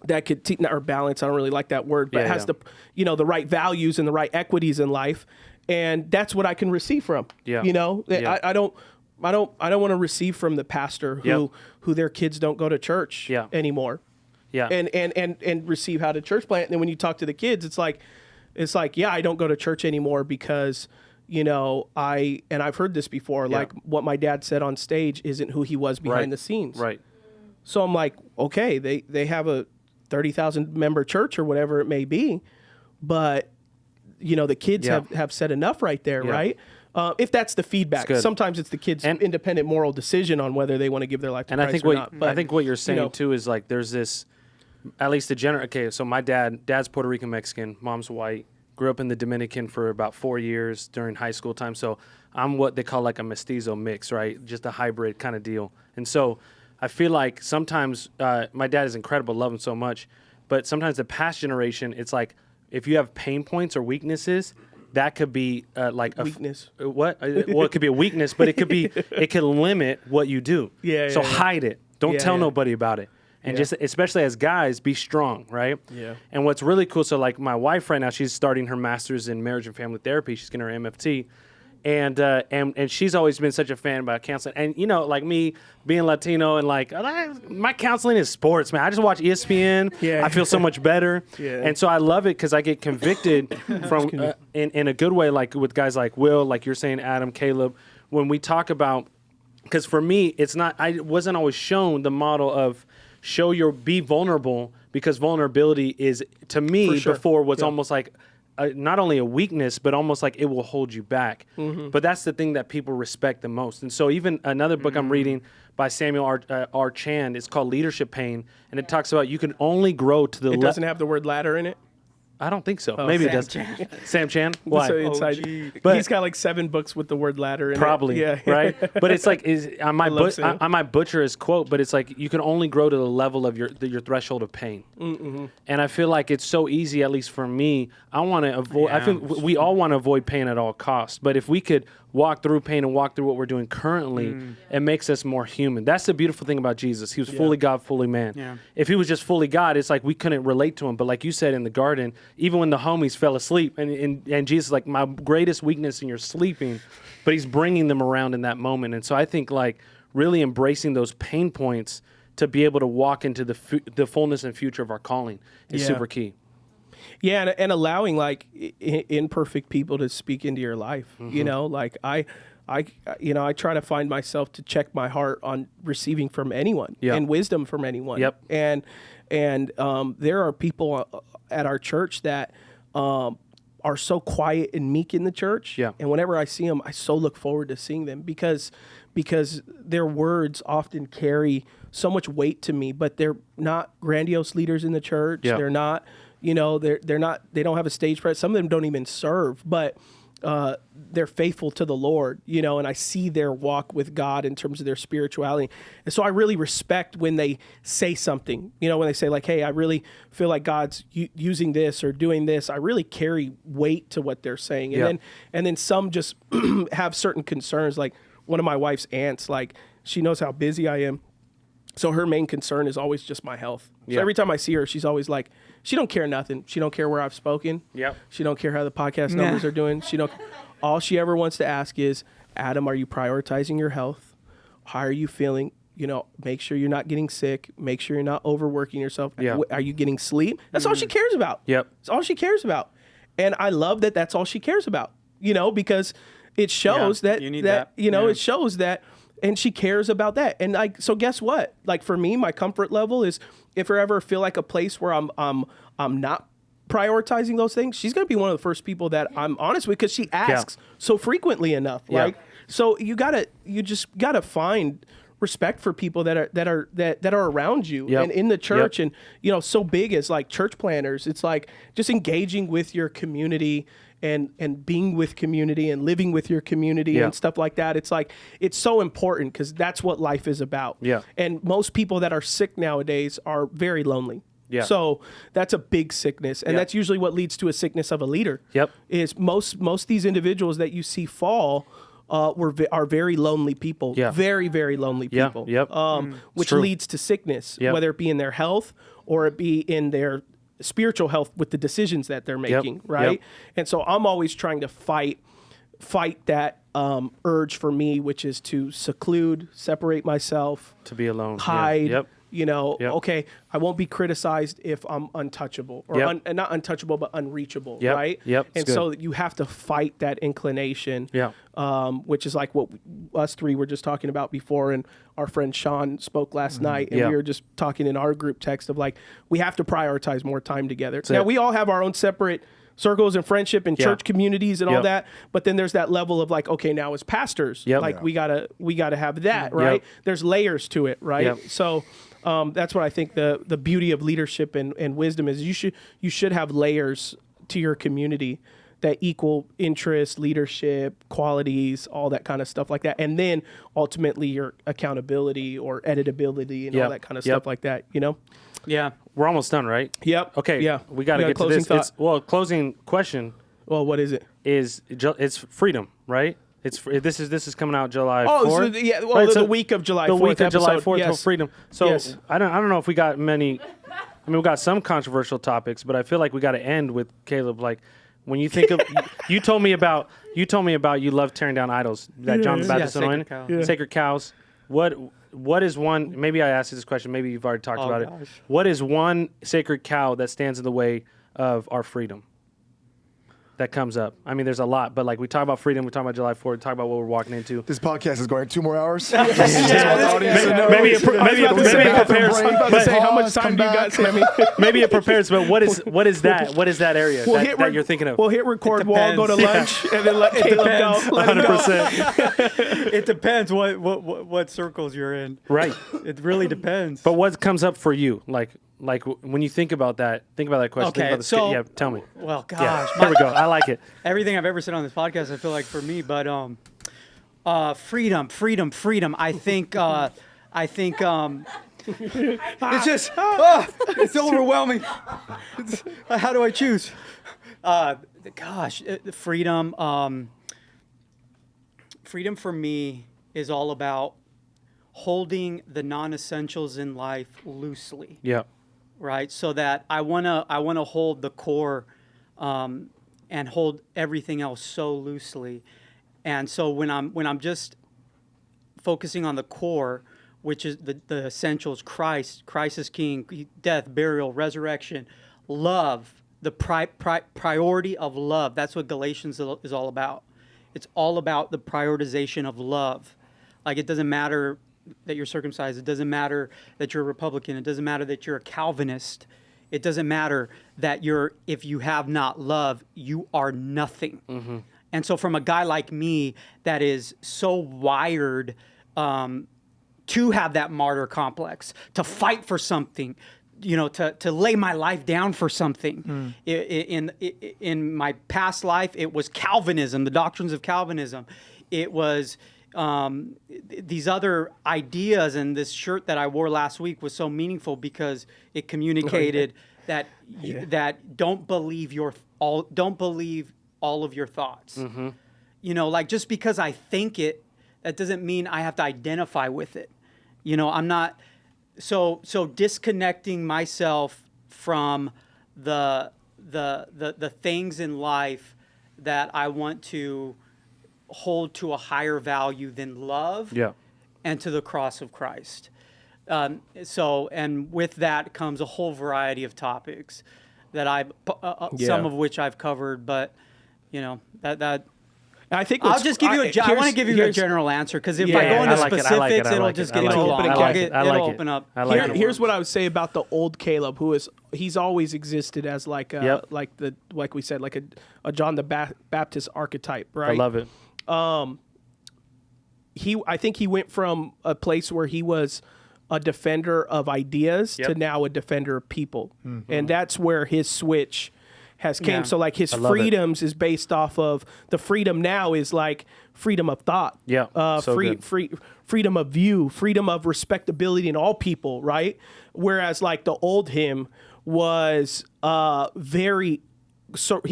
that could or balance. I don't really like that word, but has the, you know, the right values and the right equities in life. And that's what I can receive from, you know, I don't want to receive from the pastor who their kids don't go to church anymore. And receive how to church plant. And then when you talk to the kids, it's like, yeah, I don't go to church anymore because, you know, I've heard this before, like what my dad said on stage isn't who he was behind the scenes. Right. So I'm like, okay, they have a 30,000 member church or whatever it may be, but you know, the kids have said enough right there, right? If that's the feedback. Sometimes it's the kids' independent moral decision on whether they want to give their life to Christ or not. But I think what you're saying too is like there's this, at least okay, so my dad's Puerto Rican Mexican, mom's white, grew up in the Dominican for about 4 years during high school time. So I'm what they call like a mestizo mix, right? Just a hybrid kind of deal. And so I feel like sometimes my dad is incredible, love him so much, but sometimes the past generation, it's like if you have pain points or weaknesses, that could be like a weakness. Well, it could be a weakness, but it could limit what you do. So hide it. Don't tell nobody about it. And just, especially as guys, be strong, right? And what's really cool, so like my wife right now, she's starting her master's in marriage and family therapy. She's getting her MFT. And she's always been such a fan about counseling. And, you know, like me being Latino and like, my counseling is sports, man. I just watch ESPN. I feel so much better. And so I love it because I get convicted from in a good way, like with guys like Will, like you're saying, Adam, Caleb, when we talk about, because for me, it's not, I wasn't always shown the model of be vulnerable, because vulnerability is, to me, before was almost like, not only a weakness, but almost like it will hold you back. But that's the thing that people respect the most. And so even another book I'm reading by Samuel R. Chand, it's called Leadership Pain, and it talks about you can only grow to the... It doesn't have the word ladder in it? I don't think so. Maybe it does. Sam Chan? Why? But he's got like 7 books with the word ladder in probably, it. Right? But it's like, I might butcher his quote, but it's like you can only grow to the level of your threshold of pain. And I feel like it's so easy, at least for me, I want to avoid, I feel we all want to avoid pain at all costs. But if we could walk through pain and walk through what we're doing currently, it makes us more human. That's the beautiful thing about Jesus. He was fully God, fully man. If he was just fully God, it's like we couldn't relate to him. But like you said in the garden, even when the homies fell asleep, and Jesus is like, my greatest weakness in your sleeping, but he's bringing them around in that moment. And so I think like really embracing those pain points to be able to walk into the fullness and future of our calling is super key. Yeah, and allowing like imperfect people to speak into your life. You know, like I try to find myself to check my heart on receiving from anyone and wisdom from anyone. And there are people at our church that are so quiet and meek in the church. And whenever I see them, I so look forward to seeing them because their words often carry so much weight to me, but they're not grandiose leaders in the church. They're not, you know, they don't have a stage presence. Some of them don't even serve, but they're faithful to the Lord, you know, and I see their walk with God in terms of their spirituality. And so I really respect when they say something, you know, when they say like, hey, I really feel like God's using this or doing this. I really carry weight to what they're saying. And then some just have certain concerns. Like one of my wife's aunts, like she knows how busy I am. So her main concern is always just my health. So every time I see her, she's always like, she don't care nothing. She don't care where I've spoken. She don't care how the podcast numbers are doing. All she ever wants to ask is, Adam, are you prioritizing your health? How are you feeling? You know, make sure you're not getting sick. Make sure you're not overworking yourself. Are you getting sleep? That's all she cares about. It's all she cares about. And I love that that's all she cares about, you know, because it shows that it shows that. And she cares about that. And like, so guess what? Like for me, my comfort level is if I ever feel like a place where I'm not prioritizing those things, she's going to be one of the first people that I'm honest with because she asks so frequently enough. Like, so you just gotta find respect for people that are around you and in the church. And, you know, so big as like church planners, it's like just engaging with your community and being with community and living with your community and stuff like that. It's like, it's so important because that's what life is about. And most people that are sick nowadays are very lonely. So that's a big sickness. And that's usually what leads to a sickness of a leader. Is most these individuals that you see fall are very lonely people. Yeah. Very, very lonely Yeah. people. Yep. Which true. leads to sickness, Yep. whether it be in their health or it be in their spiritual health with the decisions that they're making, right? Yep. And so I'm always trying to fight that urge for me, which is to seclude, separate myself, To be alone. hide. Yep. Yep. Yep. Okay, I won't be criticized if I'm untouchable or Yep. not untouchable, but unreachable, Yep. right? Yep. And It's so you have to fight that inclination, Yeah. which is like what us three were just talking about before, and our friend Sean spoke last night, and Yeah. we were just talking in our group text of like, we have to prioritize more time together. That's Now, it. we all have our own separate circles and friendship and Yeah. church communities and all Yep. that, but then there's that level of like, okay, now as pastors, Yep. like Yeah. we gotta have that, right? Yep. There's layers to it, right? Yep. So that's what I think the beauty of leadership and wisdom is. You should have layers to your community that equal interest, leadership, qualities, all that kind of stuff like that, and then ultimately your accountability or editability and Yep. all that kind of Yep. stuff like that. You know? Yeah. We're almost done, right? Yep. Okay. Yeah. We got to You get to closing this. thought? Closing question Well, what is it? is it's freedom, right? This is coming out July 4th. Oh, so yeah. Well, Right, the so week of July. the 4th week of July episode. 4th Yes. till freedom. So Yes. I don't know if we got many. I mean, we got some controversial topics, but I feel like we got to end with Caleb. Like when you think of, you told me about you love tearing down idols. That John the Baptist sacred anointed, cows. Yeah. sacred cows. What is one? Maybe I asked you this question. Maybe you've already talked about it. gosh. What is one sacred cow that stands in the way of our freedom? That comes up. I mean, there's a lot, but like we talk about freedom, we talk about July 4th, we talk about what we're walking into. This podcast is going 2 more hours. Maybe it prepares. about to say, how much time do you got, Sammy? Maybe it prepares, but what is that? What is that area that you're thinking of? We'll hit record. We'll all go to lunch and then let Caleb go. Let him go. 100%. It depends what circles you're in. Right. It really depends. But what comes up for you? Like when you think about that question. Okay, think about so- yeah, tell me. Well, Yeah, gosh, there we go. I like it. everything I've ever said on this podcast, I feel like for me, but freedom. I think it's just it's overwhelming. How do I choose? Freedom. Freedom for me is all about holding the non-essentials in life loosely. Yeah. Right, so that I wanna hold the core, and hold everything else so loosely, and so when I'm just focusing on the core, which is the essentials, Christ is King, death, burial, resurrection, love, the priority of love. That's what Galatians is all about. It's all about the prioritization of love. Like, it doesn't matter that you're circumcised. It doesn't matter that you're a Republican. It doesn't matter that you're a Calvinist. It doesn't matter that if you have not love, you are nothing. Mm-hmm. And so from a guy like me that is so wired to have that martyr complex, to fight for something, to lay my life down for something. In my past life, it was Calvinism, the doctrines of Calvinism. It was these other ideas, and this shirt that I wore last week was so meaningful because it communicated that don't believe all of your thoughts. Mm-hmm. Like, just because I think it, that doesn't mean I have to identify with it. I'm not so disconnecting myself from the things in life that I want to hold to a higher value than love, and to the cross of Christ. And with that comes a whole variety of topics that some of which I've covered, but that. I think I'll just give you I want to give you a general answer, because if I go into specifics, it'll just get too long. It'll open up. Here's what I would say about the old Caleb, he's always existed as like we said, like a John the Baptist archetype, right? I love it. I think he went from a place where he was a defender of ideas to now a defender of people, and that's where his switch has came. So like his freedoms is based off of the freedom now is like freedom of thought, freedom of view, freedom of respectability in all people, right? Whereas like the old him was he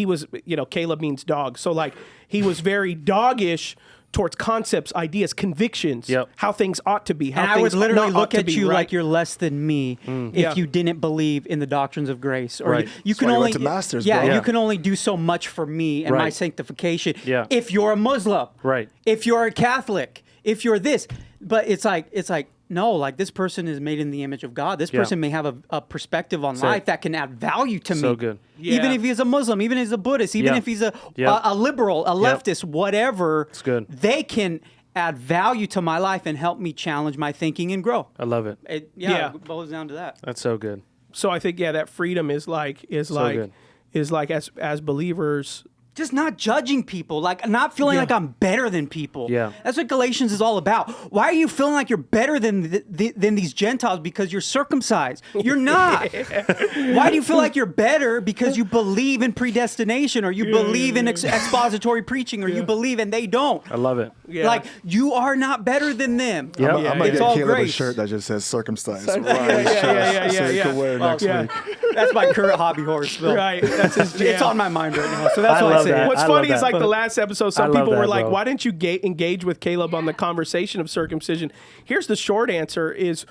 was, Caleb means dog, so like he was very doggish towards concepts, ideas, convictions, how things ought to be. How and I things would literally not ought look to at be, you right? like you're less than me if you didn't believe in the doctrines of grace. Or Right. you can why you only went to masters, bro. you can only do so much for me and my Right. sanctification Yeah. if you're a Muslim. Right. If you're a Catholic, if you're this. But it's like no, like this person is made in the image of God. This person may have a perspective on life that can add value to me. So good. Even Yeah. if he's a Muslim, even if he's a Buddhist, even Yeah. if he's a Yeah. liberal, a leftist, whatever. It's good. They can add value to my life and help me challenge my thinking and grow. I love it. Yeah. It boils down to that. That's so good. So I think that freedom is like good. as believers. Just not judging people, like not feeling like I'm better than people. Yeah. That's what Galatians is all about. Why are you feeling like you're better than these Gentiles because you're circumcised? You're not. Why do you feel like you're better because you believe in predestination or you believe in expository preaching or you believe and they don't? I love it. Yeah. Like you are not better than them. Yep. I'm gonna It's get all Caleb a grace. shirt that just says circumcised. Yeah, So you can wear it next yeah. week. That's my current hobby horse. Phil. Right, that's his jam. It's on my mind right now, so that's I why I love say that. it. What's I love funny is that. like the last episode, I some love people were that, like, bro. "Why didn't you engage with Caleb on the conversation of circumcision?" Here's the short answer: is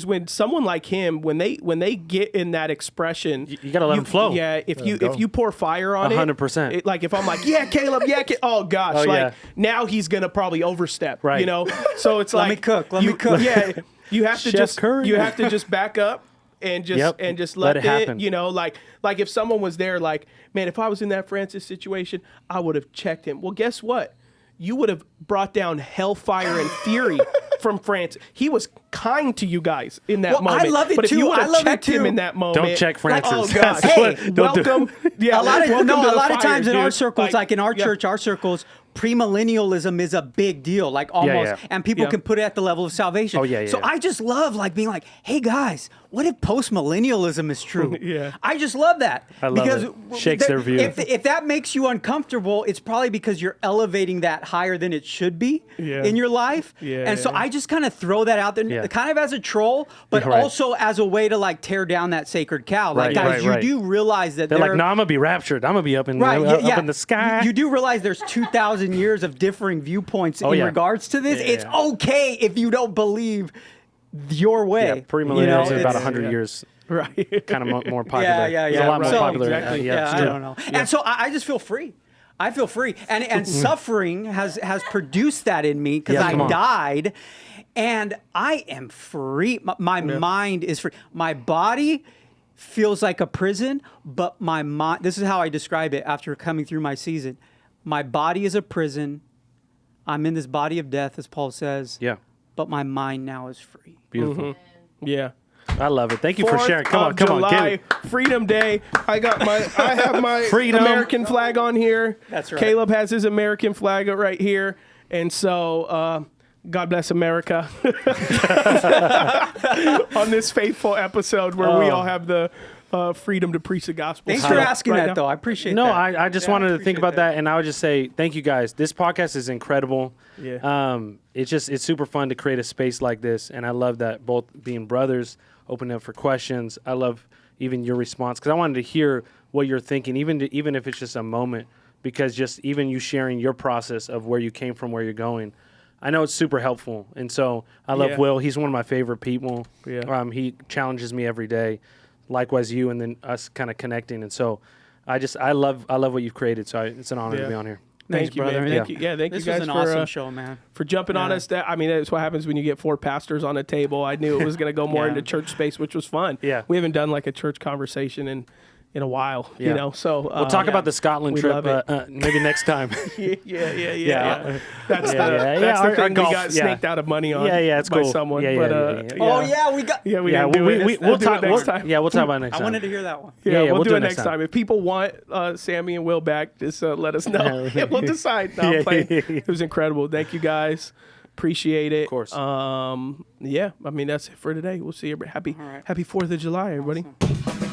when someone like him, when they get in that expression, You gotta let 'em flow. Yeah, if go. you pour fire on 100%. like if I'm like, "Yeah, Caleb, yeah," oh gosh, Oh, like yeah. now he's gonna probably overstep, Right. you know. So it's Let like me cook, let me cook. Yeah, you have to Chef just Curry. you have to just back up. And just Yep. let Let it it happen. you know, like if someone was there, like, man, if I was in that Francis situation, I would have checked him. Well, guess what? You would have brought down hellfire and fury from Francis. He was kind to you guys in that Well, I moment. love it but if too. you would I have love it checked him too. in that moment, Don't check Francis. oh That's gosh, what- hey, don't do- welcome. Yeah, a lot of welcome to the lot of fire, times in our dude. circles, like in our church, our circles, premillennialism is a big deal, like almost, yeah. and people Yeah. can put it at the level of salvation. Oh, yeah, So yeah. I just love like being like, hey guys, what if postmillennialism is true? Yeah. I just love that. I love because it. Shakes their view. If that makes you uncomfortable, it's probably because you're elevating that higher than it should be Yeah. in your life. Yeah, and so yeah. I just kind of throw that out there, Yeah. kind of as a troll, but Right. also as a way to like tear down that sacred cow. Like Right, guys, right, you right. do realize that They're like, there- no, I'm gonna be raptured. I'm gonna be up in Right, up in the sky. You do realize there's 2,000 years of differing viewpoints in yeah. regards to this. Yeah, It's yeah. okay if you don't believe your way. Yeah, premillennialism is about it's- 100 years. right. Kind of more popular. Yeah. It's a lot more right, popular. exactly. Yeah, it's I true. don't know. And so I just feel free. I feel free. And suffering has produced that in me because Yeah, come I on. died. And I am free. My mind is free. My body feels like a prison, but my mind, this is how I describe it after coming through my season. My body is a prison. I'm in this body of death, as Paul says. Yeah, But my mind now is free. beautiful. Yeah. I love it. Thank you for 4th sharing. Come on, of come on, July, get it. Freedom Day. I have my Freedom. American flag on here. That's right. Caleb has his American flag right here, and so God bless America on this faithful episode where we all have the freedom to preach the gospel. Thanks for asking right that, now. though. I appreciate No, that. I just wanted to think about that, and I would just say thank you guys. This podcast is incredible. Yeah. It's super fun to create a space like this, and I love that both being brothers, opening up for questions. I love even your response because I wanted to hear what you're thinking, even if it's just a moment, because just even you sharing your process of where you came from, where you're going. I know it's super helpful, and so I love Yeah. Will. He's one of my favorite people. Yeah. He challenges me every day. Likewise, you, and then us kind of connecting, and so I love what you've created. So it's an honor to Yeah. be on here. Thanks, Thank you, brother. man. Thank you. Yeah, thank This you guys was an for awesome show, man. for jumping on Yeah. us. I mean, that's what happens when you get 4 pastors on a table. I knew it was going to go more Yeah. into church space, which was fun. Yeah. We haven't done like a church conversation in a while, Yeah. you know. So We'll talk about the Scotland We trip love it. maybe next time. yeah. Yeah. That's Yeah, the yeah, that's our- the thing our we golf, got yeah. snaked out of money on. Yeah, it's by cool. someone. Yeah, but yeah. Oh, yeah, we got. yeah, we Yeah, didn't do it. we'll do talk it next time. Yeah, we'll talk about it next I time. wanted to hear that one. Yeah, yeah, we'll do it next time. time. If people want Sammy and Will back, just let us know. Yeah. We'll decide. No, I'm Yeah. playing. It was incredible. Thank you guys. Appreciate it. Of course. Yeah, I mean that's it for today. We'll see you. Happy All right. Happy 4th of July, everybody. Awesome.